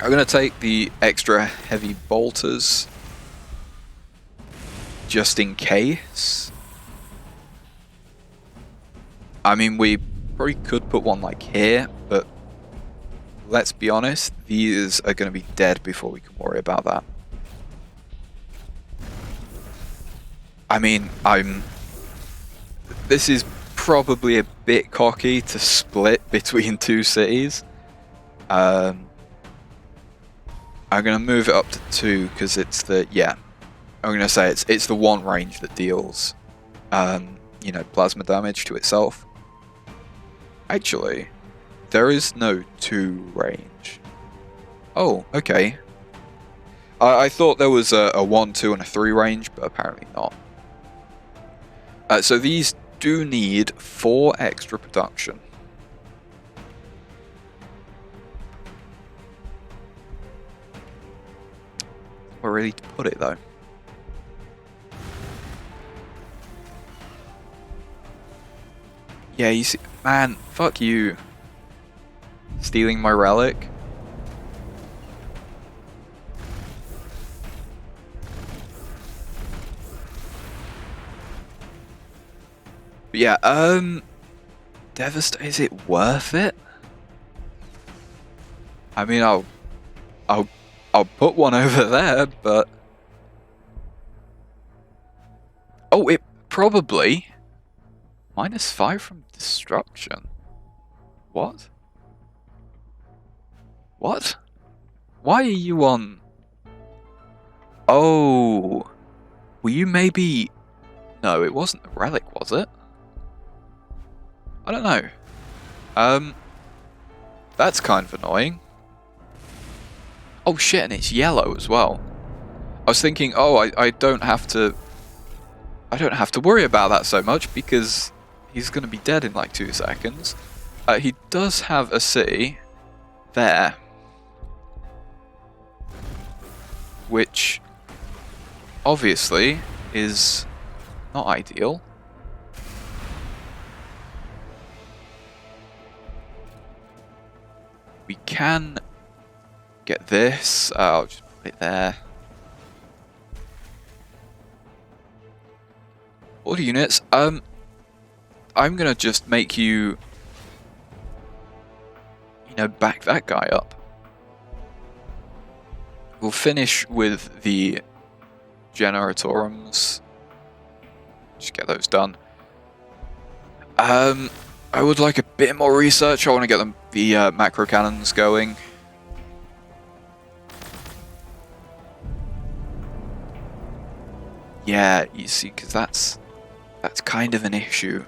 gonna take the extra heavy bolters just in case. I mean, we probably could put one like here, but let's be honest, these are going to be dead before we can worry about that. I mean, this is probably a bit cocky to split between two cities. I'm going to move it up to 2 because it's the, yeah, I'm going to say it's the one range that deals, you know, plasma damage to itself. Actually, there is no 2 range. Oh, okay. I thought there was a 1, 2, and a 3 range, but apparently not. So these do need 4 extra production. Where really to put it though? Yeah, you see, man, fuck you. Stealing my relic. But yeah, is it worth it? I mean, I'll put one over there, but oh, it probably -5 from destruction. What? What? Why are you on? Oh, were you maybe? No, it wasn't the relic, was it? I don't know. That's kind of annoying. Oh shit, and it's yellow as well. I was thinking, oh, I don't have to worry about that so much because he's gonna be dead in like 2 seconds. He does have a city there, which obviously is not ideal. We can get this. I'll just put it there. Order units. I'm gonna just make you, you know, back that guy up. We'll finish with the generatorums. Just get those done. I would like a bit more research. I want to get the macro cannons going. Yeah, you see, because that's kind of an issue.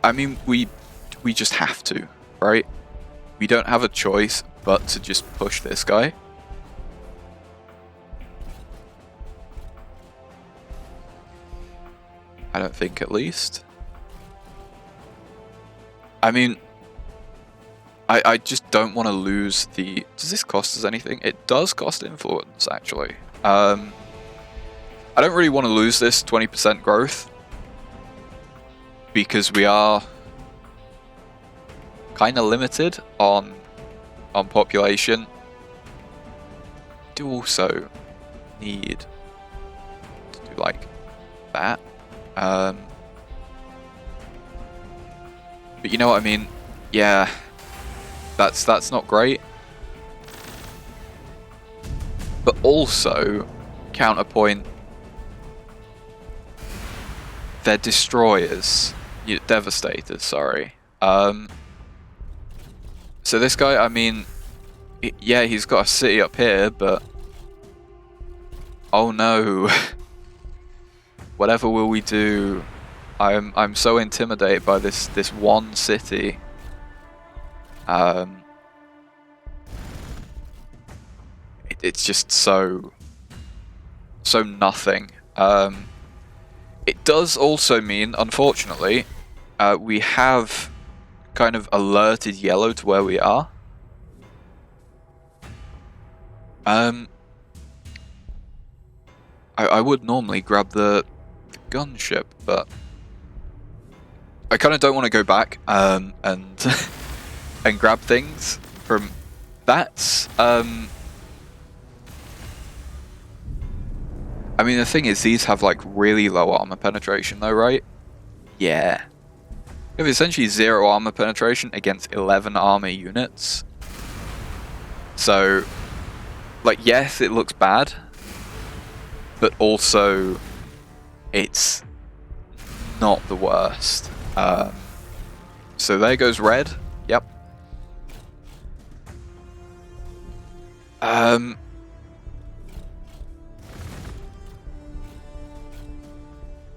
I mean, we just have to, right? We don't have a choice but to just push this guy. I don't think, at least. I mean, I just don't want to lose the... Does this cost us anything? It does cost influence, actually. I don't really want to lose this 20% growth, because we are kind of limited on population. Do also need to do like that. But you know what I mean? Yeah, that's not great. But also, counterpoint, they're destroyers. Devastators, sorry. So this guy, I mean, yeah, he's got a city up here, but oh no. Whatever will we do? I'm so intimidated by this one city. It's just so nothing. does also mean, unfortunately, we have kind of alerted yellow to where we are. I would normally grab the gunship, but I kind of don't want to go back and and grab things from that. I mean, the thing is, these have like really low armor penetration though, right? Yeah. We have essentially 0 armor penetration against 11 armor units. So, like, yes, it looks bad, but also it's not the worst. So there goes red. Yep.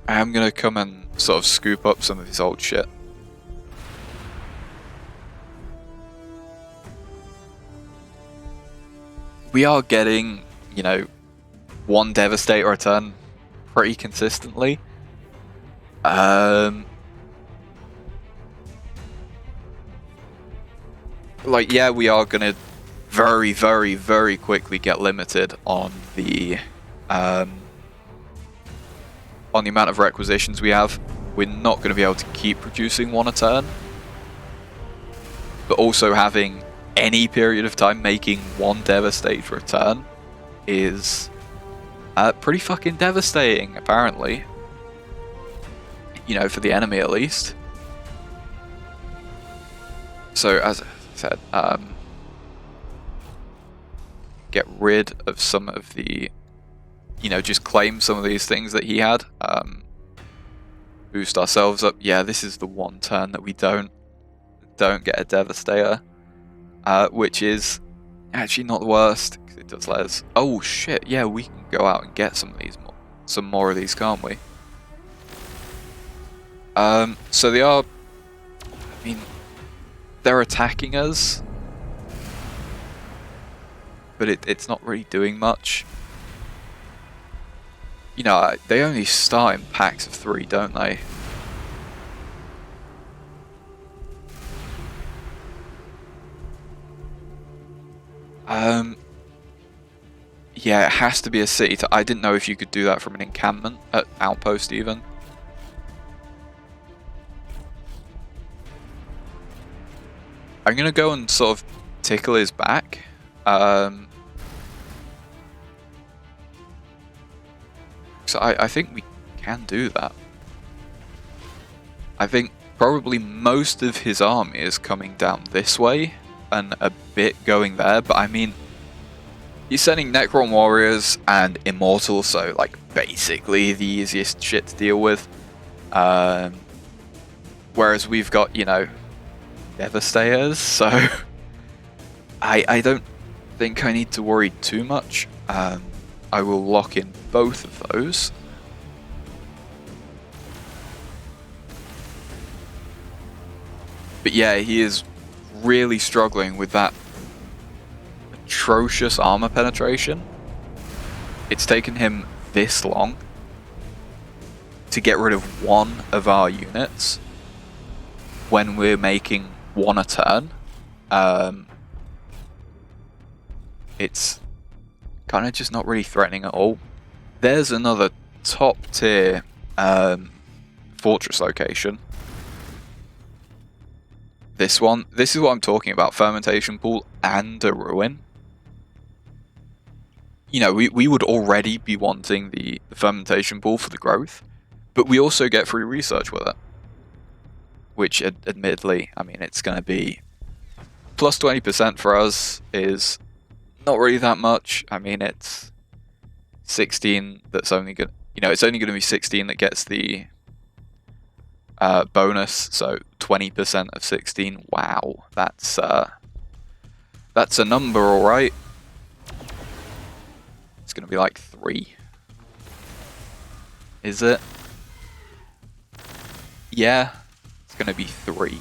I am gonna come and sort of scoop up some of this old shit. We are getting, you know, 1 Devastator a turn pretty consistently. Like, yeah, we are gonna very, very, very quickly get limited on the amount of requisitions we have. We're not going to be able to keep producing 1 a turn, but also having any period of time making 1 Devastator a turn is pretty fucking devastating, apparently. You know, for the enemy at least. So, as I said, get rid of some of the, you know, just claim some of these things that he had. Boost ourselves up. Yeah, this is the 1 turn that we don't get a Devastator, which is actually not the worst because it does let us. Oh shit! Yeah, we can go out and get some more of these, can't we? So they are. I mean, they're attacking us, but it's not really doing much. You know, they only start in packs of 3, don't they? Yeah, it has to be a city. I didn't know if you could do that from an encampment at Outpost even. I'm gonna go and sort of tickle his back. So I think we can do that. I think probably most of his army is coming down this way and a bit going there, but I mean, he's sending Necron Warriors and Immortals, so like basically the easiest shit to deal with. Whereas we've got, you know, Devastators, so I don't think I need to worry too much. I will lock in both of those. But yeah, he is really struggling with that atrocious armor penetration. It's taken him this long to get rid of 1 of our units when we're making 1 a turn. It's kind of just not really threatening at all. There's another top tier fortress location. This is what I'm talking about, fermentation pool and a ruin. You know, we would already be wanting the fermentation pool for the growth, but we also get free research with it. Which, admittedly, I mean, it's going to be plus 20% for us is not really that much. I mean, it's 16 that's only good. You know, it's only going to be 16 that gets the bonus, so 20% of 16. Wow, that's a number, all right. It's going to be like 3. Is it? Yeah, it's going to be 3.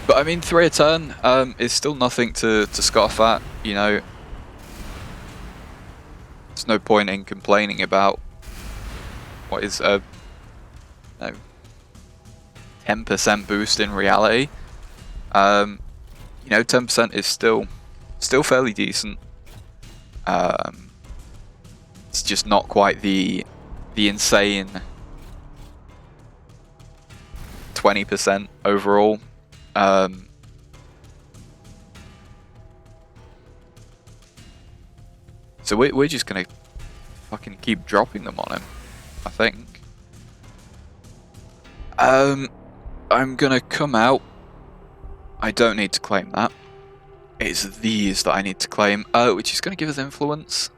But I mean, 3 a turn is still nothing to scoff at, you know. There's no point in complaining about what is a no, 10% boost in reality. You know, 10% is still fairly decent. It's just not quite the insane 20% overall. So we're just gonna fucking keep dropping them on him, I think. I'm gonna come out. I don't need to claim that. It's these that I need to claim, which is gonna give us influence.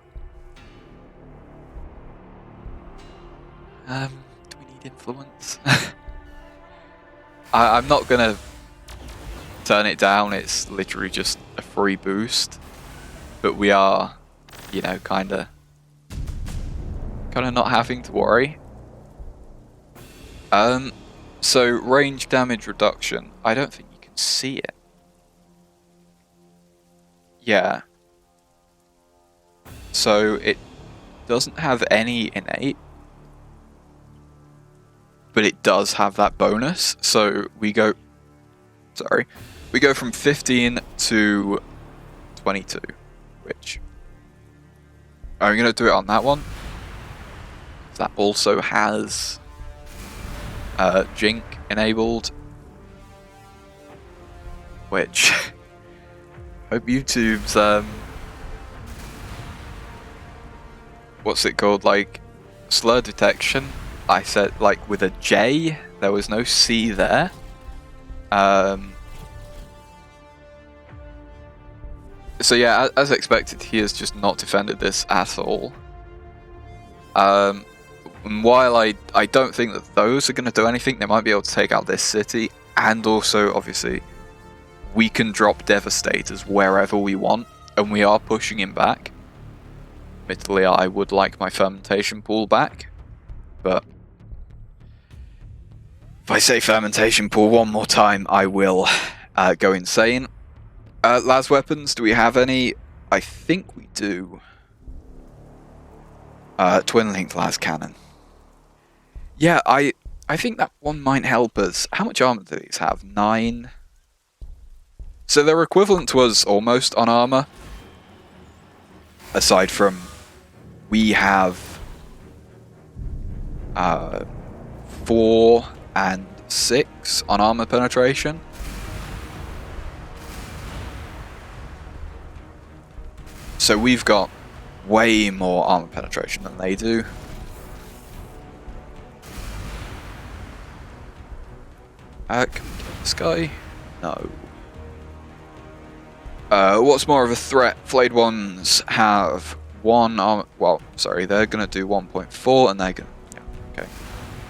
Do we need influence? I'm not gonna turn it down, it's literally just a free boost. But we are, you know, kinda not having to worry. So range damage reduction, I don't think you can see it. Yeah. So it doesn't have any innate, but it does have that bonus. So we go from 15 to 22, which I'm gonna do it on that one. That also has Jink enabled, which hope YouTube's what's it called, like slur detection. I said like with a J, there was no C there. So yeah, as expected, he has just not defended this at all. And while I don't think that those are going to do anything, they might be able to take out this city, and also obviously we can drop Devastators wherever we want, and we are pushing him back. Admittedly, I would like my fermentation pool back, but if I say fermentation pool one more time, I will go insane. Las weapons, do we have any? I think we do. Twin linked las cannon. Yeah, I think that one might help us. How much armor do these have? 9. So they're equivalent to us almost on armor. Aside from we have 4 and 6 on armor penetration. So we've got way more armor penetration than they do. Can we kill this guy? No. What's more of a threat? Flayed ones have 1 armor. Well, sorry, they're gonna do 1.4, and they're gonna. Yeah, okay.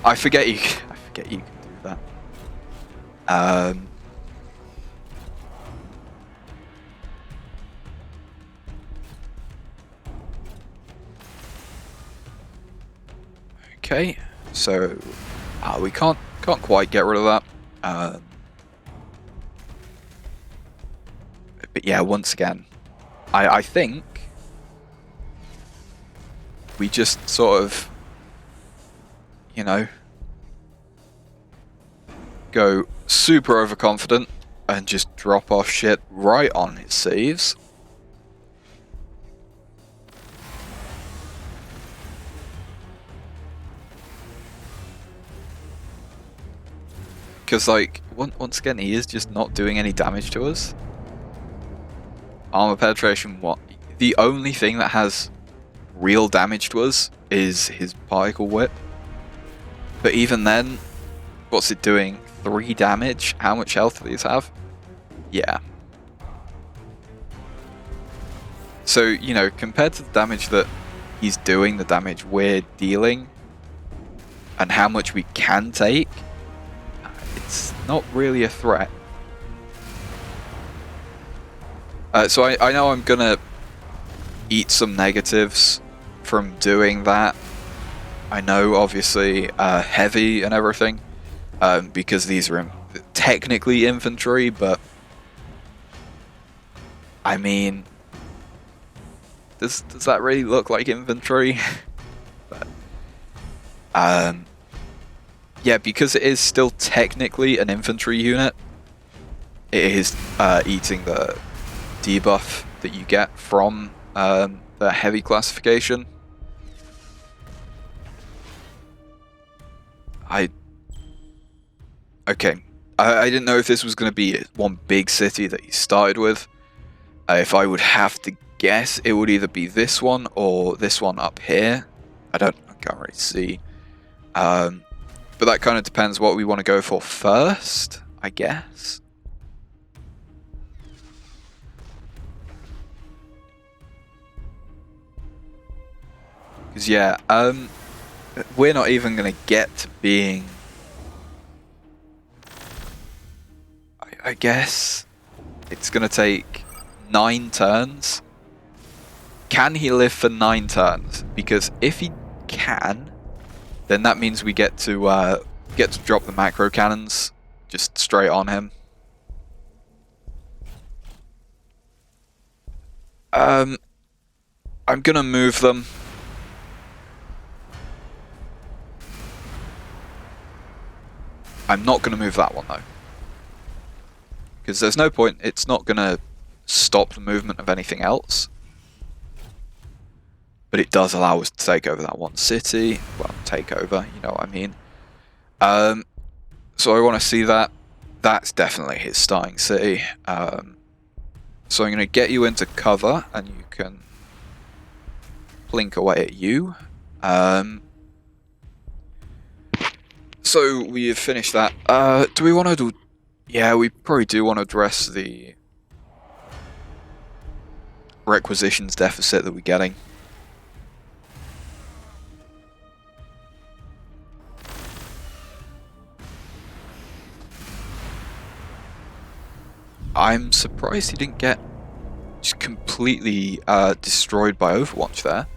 I forget you can do that. Okay, so we can't quite get rid of that. But yeah, once again, I think we just sort of, you know, go super overconfident and just drop off shit right on his saves. Because, like, once again, he is just not doing any damage to us. Armor penetration, what? The only thing that has real damage to us is his particle whip. But even then, what's it doing? 3 damage? How much health do these have? Yeah. So, you know, compared to the damage that he's doing, the damage we're dealing, and how much we can take, it's not really a threat. So I know I'm gonna eat some negatives from doing that. I know, obviously, heavy and everything, because these are technically infantry, but I mean, does that really look like infantry? But Yeah, because it is still technically an infantry unit, it is eating the debuff that you get from the heavy classification. Okay. I didn't know if this was going to be one big city that you started with. If I would have to guess, it would either be this one or this one up here. I can't really see. But that kind of depends what we want to go for first, I guess. Because yeah, we're not even going to get to being... I guess it's going to take 9 turns. Can he live for 9 turns? Because if he can, then that means we get to drop the macro cannons just straight on him. I'm gonna move them. I'm not gonna move that one though, because there's no point. It's not gonna stop the movement of anything else. But it does allow us to take over that one city. Well, take over, you know what I mean. So I want to see that. That's definitely his starting city. So I'm going to get you into cover, and you can blink away at you. So we have finished that. Do we want to do... Yeah, we probably do want to address the requisitions deficit that we're getting. I'm surprised he didn't get just completely destroyed by Overwatch there.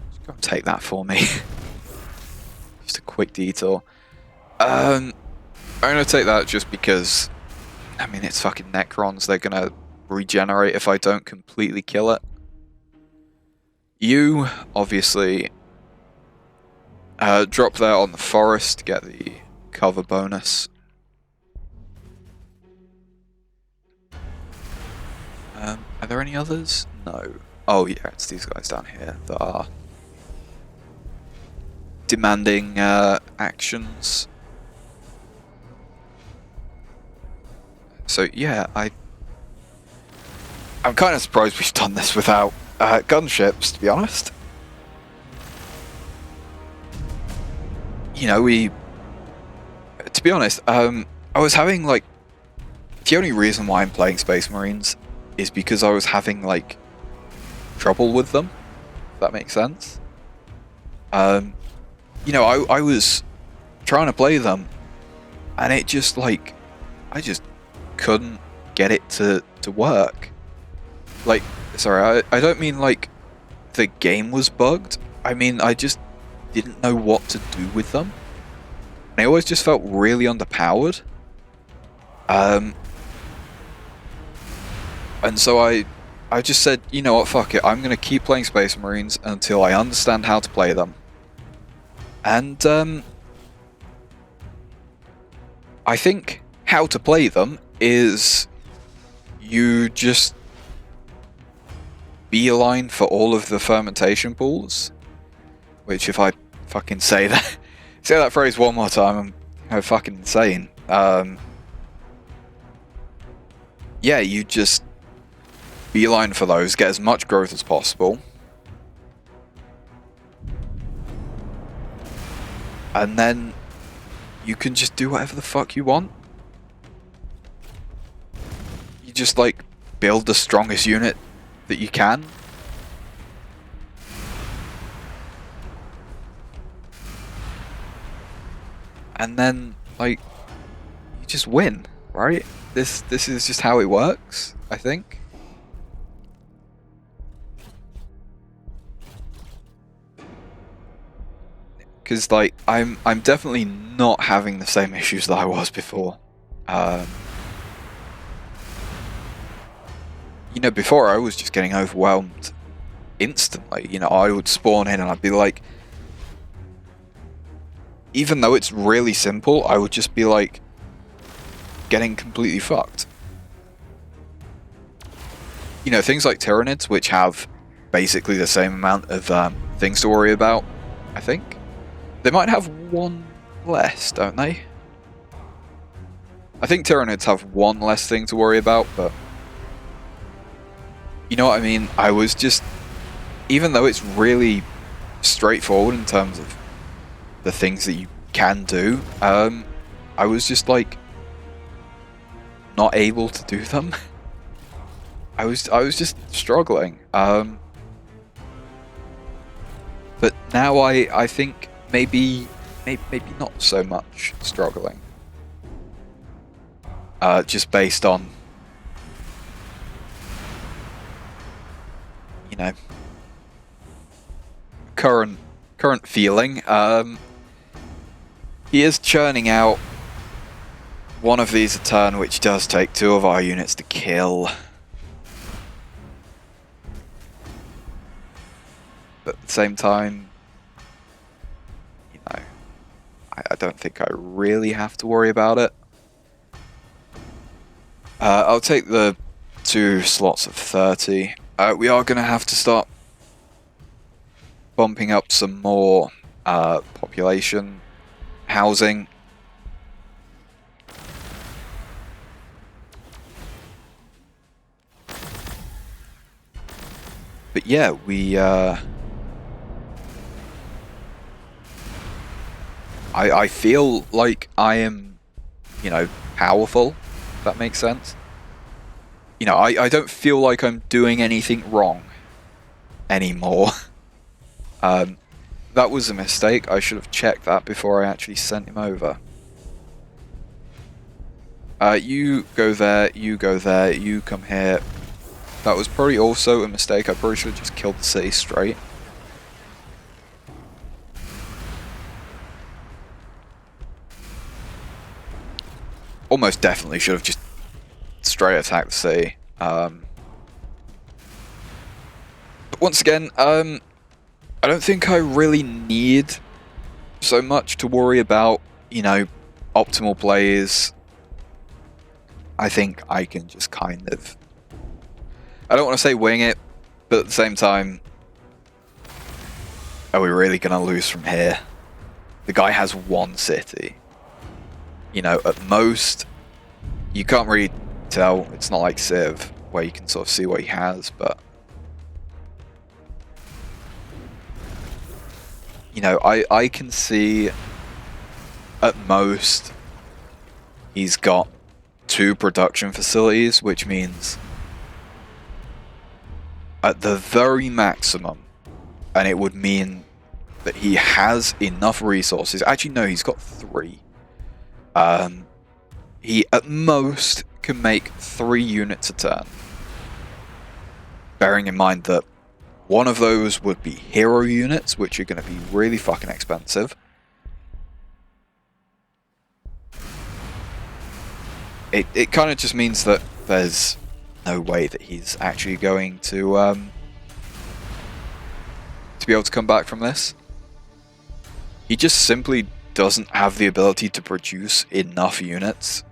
Just go and take that for me. Just a quick detour. I'm gonna take that just because, I mean, it's fucking Necrons. They're gonna regenerate if I don't completely kill it. You, obviously, drop there on the forest to get the cover bonus. Are there any others? No. Oh yeah, it's these guys down here that are demanding actions. So yeah, I'm kind of surprised we've done this without gunships, to be honest. You know, to be honest, I was having like, the only reason why I'm playing Space Marines is because I was having like trouble with them, if that makes sense. You know, I was trying to play them, and it just like, I just couldn't get it to work. Like, sorry, I don't mean like the game was bugged. I mean, I just didn't know what to do with them. And I always just felt really underpowered. And so I just said, you know what, fuck it, I'm going to keep playing Space Marines until I understand how to play them. And I think how to play them is you just beeline for all of the fermentation pools. Which, if I fucking say that phrase one more time, I'm fucking insane. Yeah, you just beeline for those, get as much growth as possible. And then you can just do whatever the fuck you want. You just like build the strongest unit that you can. And then like you just win, right? This is just how it works, I think. because like I'm definitely not having the same issues that I was before. You know, before I was just getting overwhelmed instantly. You know, I would spawn in and I'd be like, even though it's really simple, I would just be like getting completely fucked. You know, things like Tyranids, which have basically the same amount of things to worry about, I think. They might have one less, don't they? I think Tyranids have one less thing to worry about, but... You know what I mean? I was just... Even though it's really straightforward in terms of the things that you can do, I was just, like, not able to do them. I was just struggling. But now I think maybe not so much struggling. Just based on, you know, current feeling. He is churning out one of these a turn, which does take 2 of our units to kill. But at the same time, you know, I don't think I really have to worry about it. I'll take the 2 slots of 30. We are going to have to start bumping up some more population housing. But yeah, we... I feel like I am, you know, powerful, if that makes sense. You know, I don't feel like I'm doing anything wrong anymore. That was a mistake. I should have checked that before I actually sent him over. You go there, you go there, you come here. That was probably also a mistake. I probably should have just killed the city straight. Almost definitely should have just straight attacked the city. But once again, I don't think I really need so much to worry about, you know, optimal plays. I think I can just kind of... I don't want to say wing it, but at the same time, are we really going to lose from here? The guy has 1 city. You know, at most, you can't really tell. It's not like Civ, where you can sort of see what he has, but... You know, I can see, at most, he's got 2 production facilities, which means, at the very maximum, and it would mean that he has enough resources. Actually, no, he's got 3. He, at most, can make 3 units a turn. Bearing in mind that one of those would be hero units, which are going to be really fucking expensive. It kind of just means that there's no way that he's actually going to be able to come back from this. He just simply doesn't have the ability to produce enough units.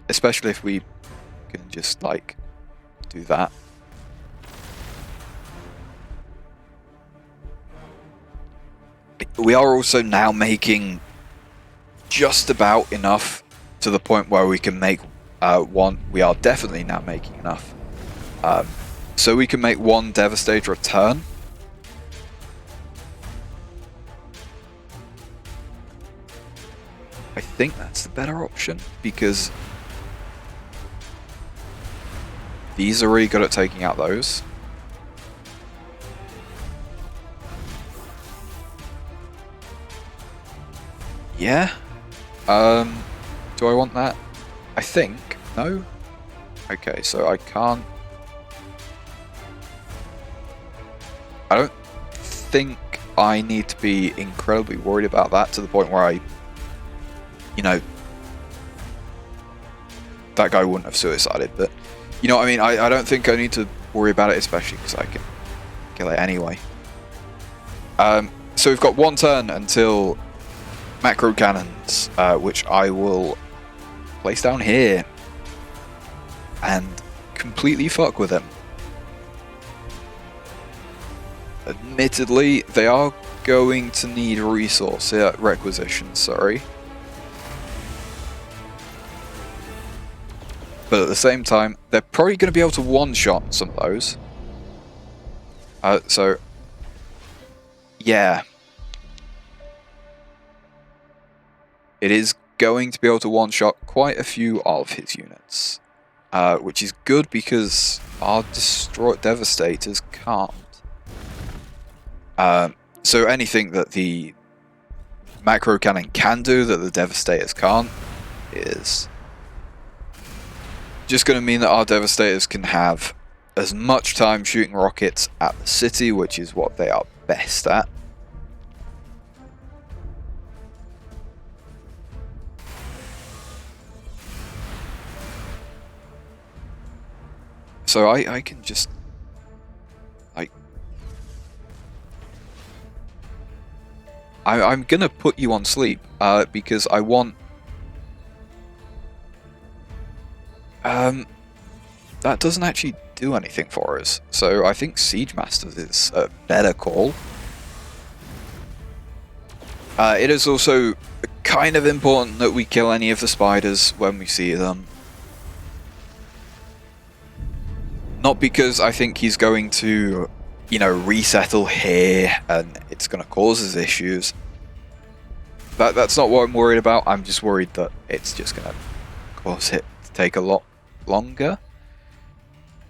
Especially if we can just, like, do that. We are also now making just about enough to the point where we can make one. We are definitely now making enough. So we can make 1 Devastator a turn. I think that's the better option, because these are really good at taking out those. Yeah. Do I want that? I think. No? Okay, so I can't... I don't think I need to be incredibly worried about that to the point where I, you know, that guy wouldn't have suicided, but you know what I mean? I don't think I need to worry about it, especially because I can kill it anyway. So we've got one turn until macro cannons, which I will place down here and completely fuck with them. Admittedly, they are going to need resource requisitions, sorry. But at the same time, they're probably going to be able to one-shot some of those. So, yeah. It is going to be able to one-shot quite a few of his units. Which is good because our Devastators can't. So anything that the macro cannon can do that the Devastators can't is just going to mean that our Devastators can have as much time shooting rockets at the city, which is what they are best at. So I can just, like, I'm gonna put you on sleep, because I want, that doesn't actually do anything for us, so I think Siege Masters is a better call. It is also kind of important that we kill any of the spiders when we see them. Not because I think he's going to, you know, resettle here and it's going to cause us issues. That's not what I'm worried about. I'm just worried that it's just going to cause it to take a lot longer.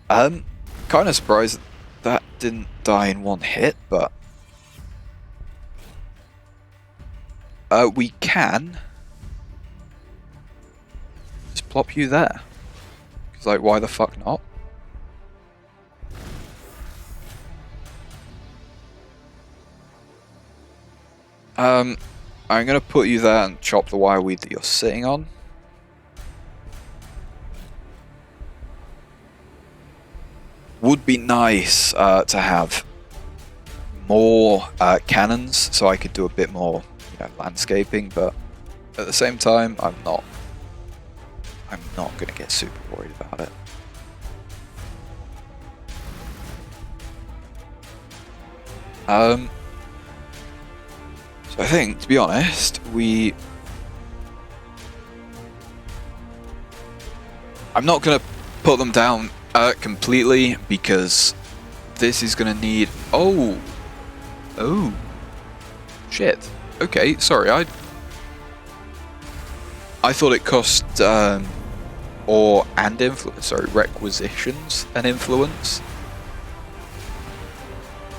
Kind of surprised that didn't die in one hit, but we can just plop you there. Because, like, why the fuck not? I'm going to put you there and chop the wireweed that you're sitting on. Would be nice to have more cannons so I could do a bit more, you know, landscaping, but at the same time I'm not going to get super worried about it. So I think, to be honest, I'm not going to put them down completely because this is going to need... Oh! Shit. Okay, sorry, I thought it cost requisitions and influence.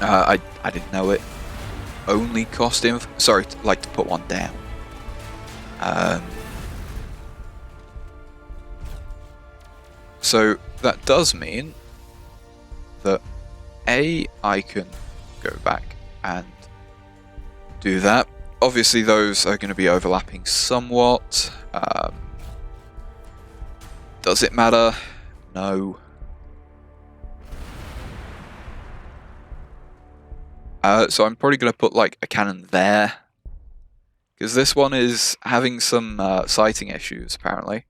I didn't know it only cost sorry, like to put one down. So that does mean that I can go back and do that. Obviously those are going to be overlapping somewhat. Does it matter? No. So I'm probably going to put like a cannon there, because this one is having some sighting issues apparently.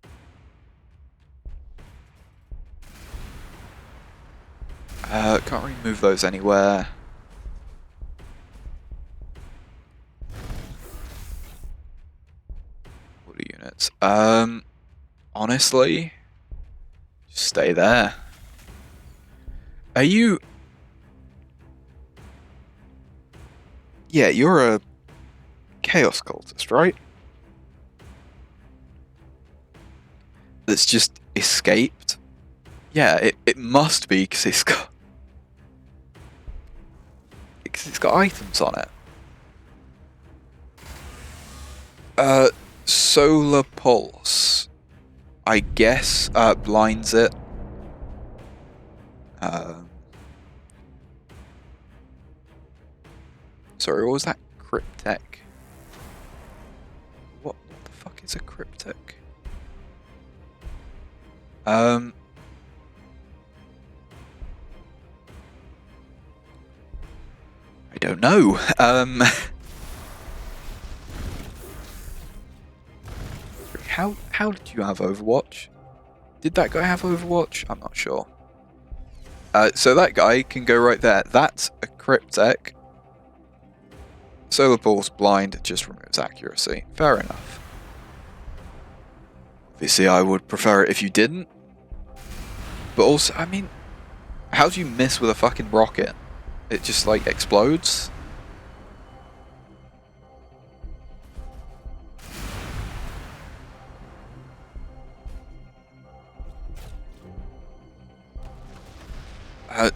Can't really move those anywhere. What are units? Honestly, just stay there. Are you? Yeah, you're a Chaos Cultist, right? That's just escaped? Yeah, it must be, because it's got items on it. Solar Pulse, I guess, blinds it. Sorry, what was that? Cryptek. What the fuck is a Cryptek? I don't know. How did you have Overwatch? Did that guy have Overwatch? I'm not sure. So that guy can go right there. That's a Cryptek. Solar Pulse Blind just removes accuracy. Fair enough. Obviously, I would prefer it if you didn't. But also, I mean, how do you miss with a fucking rocket? It just, like, explodes?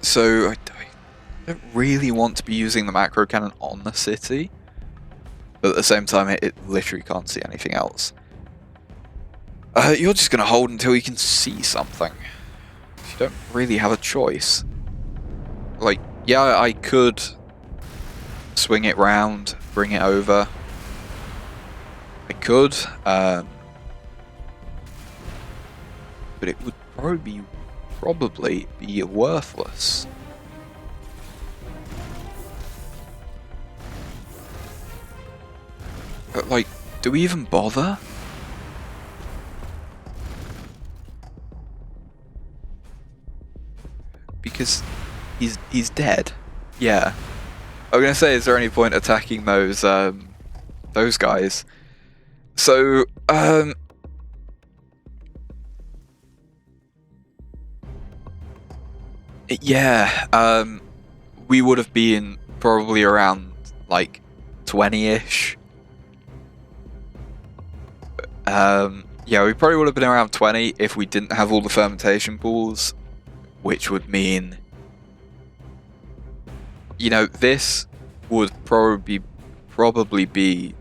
So, I don't really want to be using the macro cannon on the city. But at the same time, it literally can't see anything else. You're just going to hold until you can see something. You don't really have a choice. Like, yeah, I could swing it round, bring it over. I could, but it would probably be worthless. But, like, do we even bother? Because he's dead. Yeah. I was gonna say, is there any point attacking those guys? So, yeah, we would have been probably around, like, 20-ish. Yeah, we probably would have been around 20 if we didn't have all the fermentation pools, which would mean, you know, this would probably be,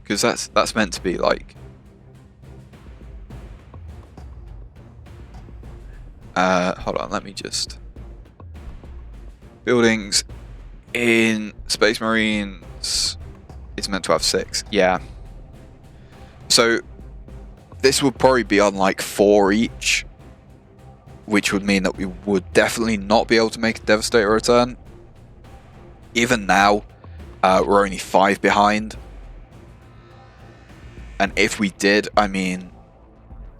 because that's meant to be like, hold on, let me just, buildings in Space Marines is meant to have 6, yeah. So this would probably be on like 4 each, which would mean that we would definitely not be able to make a Devastator return. Even now, we're only 5 behind. And if we did, I mean,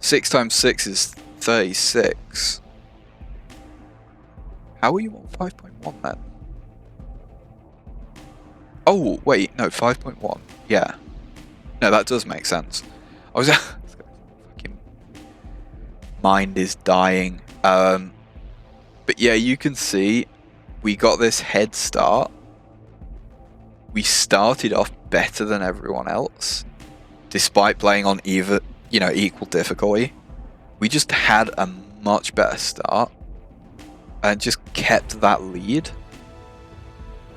6 times 6 is 36. How are you on 5.1 then? Oh, wait, no, 5.1. Yeah. No, that does make sense. I was fucking mind is dying. But yeah, you can see we got this head start. We started off better than everyone else, despite playing on equal difficulty. We just had a much better start and just kept that lead.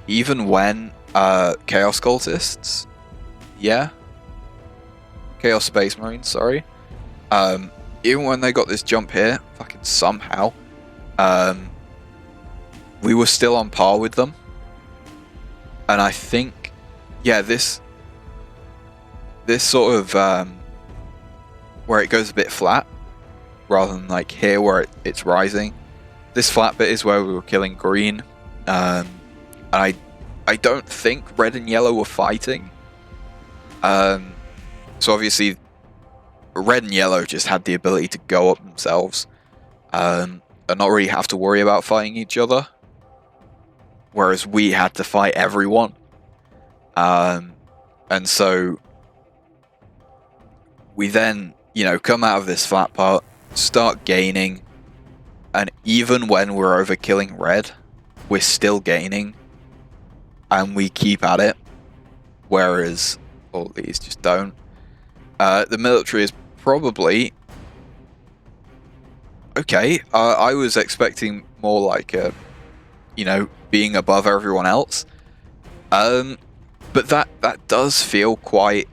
Even when Chaos Cultists, yeah, Chaos Space Marines, sorry. Even when they got this jump here, fucking somehow, we were still on par with them. And I think, yeah, this sort of, where it goes a bit flat, rather than like here where it's rising. This flat bit is where we were killing green. And I don't think red and yellow were fighting. So obviously, red and yellow just had the ability to go up themselves, and not really have to worry about fighting each other. Whereas we had to fight everyone. And so we then, come out of this flat part, start gaining, and even when we're overkilling red, we're still gaining, and we keep at it. Whereas all these just don't. The military is probably okay. I was expecting more like being above everyone else. But that does feel quite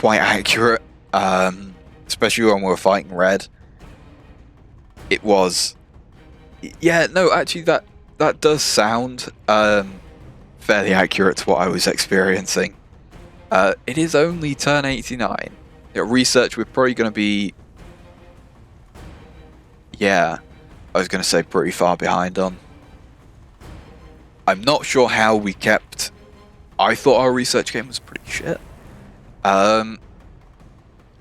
accurate. Especially when we're fighting red. It was, yeah. No, actually, that that does sound fairly accurate to what I was experiencing. It is only turn 89. Research we're probably going to be... Yeah, I was going to say pretty far behind on. I'm not sure how we kept... I thought our research game was pretty shit.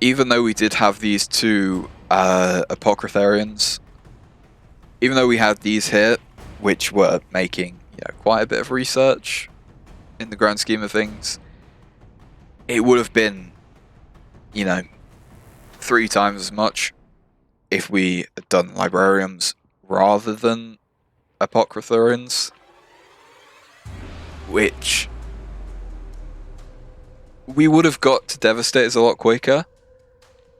Even though we did have these two Apocrytharians, even though we had these here, which were making quite a bit of research in the grand scheme of things, it would have been 3 times as much if we had done Librarians rather than Apocrytharians, which we would have got to Devastators a lot quicker,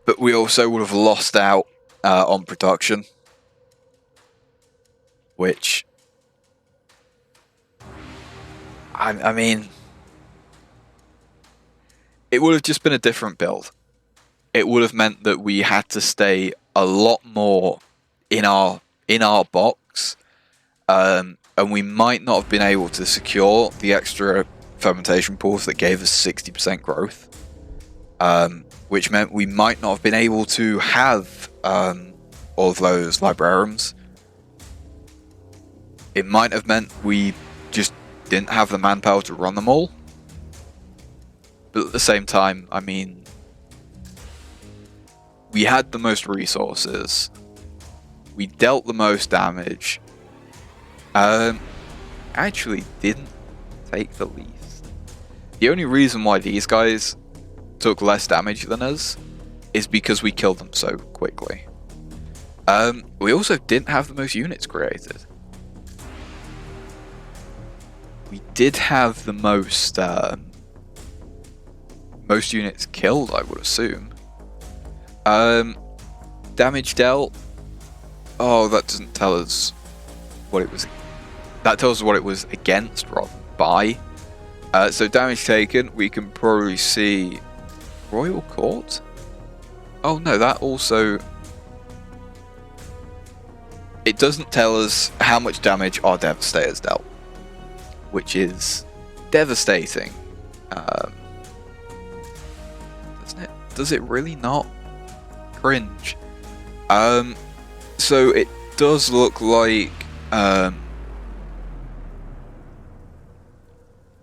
but we also would have lost out on production, which, I mean, it would have just been a different build. It would have meant that we had to stay a lot more in our box, and we might not have been able to secure the extra fermentation pools that gave us 60% growth, which meant we might not have been able to have all of those Librarians. It might have meant we just didn't have the manpower to run them all. But at the same time, I mean, we had the most resources, we dealt the most damage, actually didn't take the least. The only reason why these guys took less damage than us is because we killed them so quickly. We also didn't have the most units created. We did have the most units killed, I would assume. Damage dealt. Oh, that doesn't tell us what it was. That tells us what it was against rather than by. So damage taken, we can probably see Royal Court. Oh no, that also... It doesn't tell us how much damage our Devastators dealt, which is devastating. Doesn't it? Does it really not? Cringe. So it does look like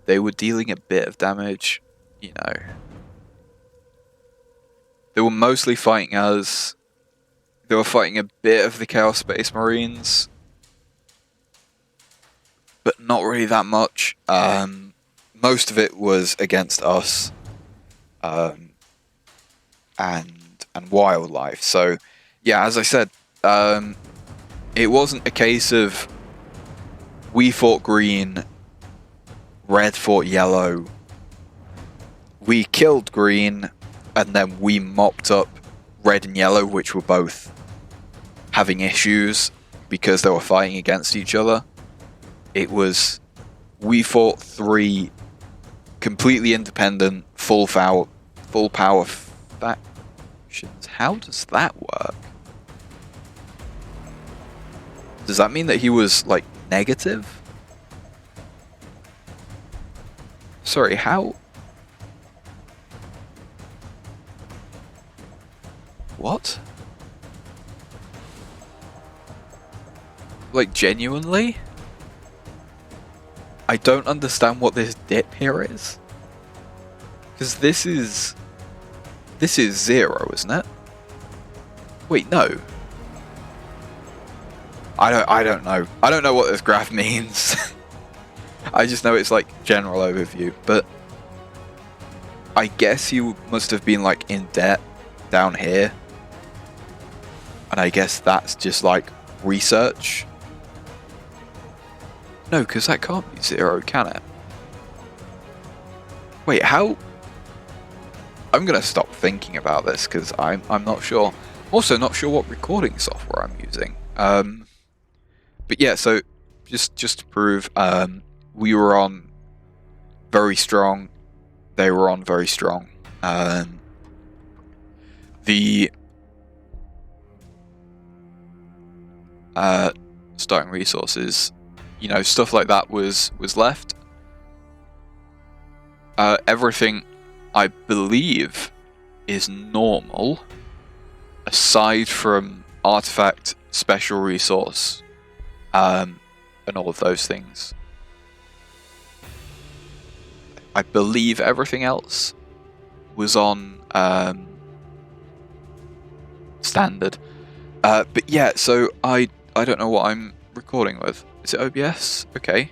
they were dealing a bit of damage, They were mostly fighting us. They were fighting a bit of the Chaos Space Marines, but not really that much. Most of it was against us and wildlife. So, yeah, as I said, it wasn't a case of we fought green, red fought yellow. We killed green, and then we mopped up red and yellow, which were both having issues because they were fighting against each other. It was, we fought 3 completely independent, full power factions. How does that work? Does that mean that he was, like, negative? Sorry, how? What? Like, genuinely? I don't understand what this dip here is. Because this is 0, isn't it? Wait, no. I don't know. I don't know what this graph means. I just know it's like general overview, but I guess you must have been like in debt down here. And I guess that's just like research. No, because that can't be 0, can it? Wait, how? I'm gonna stop thinking about this because I'm not sure. Also, not sure what recording software I'm using. But yeah, so just to prove, we were on very strong. They were on very strong. The starting resources you know, stuff like that was left. Everything, I believe, is normal, aside from artifact, special resource, and all of those things. I believe everything else was on standard. But yeah, so I don't know what I'm recording with. Is it OBS? Okay.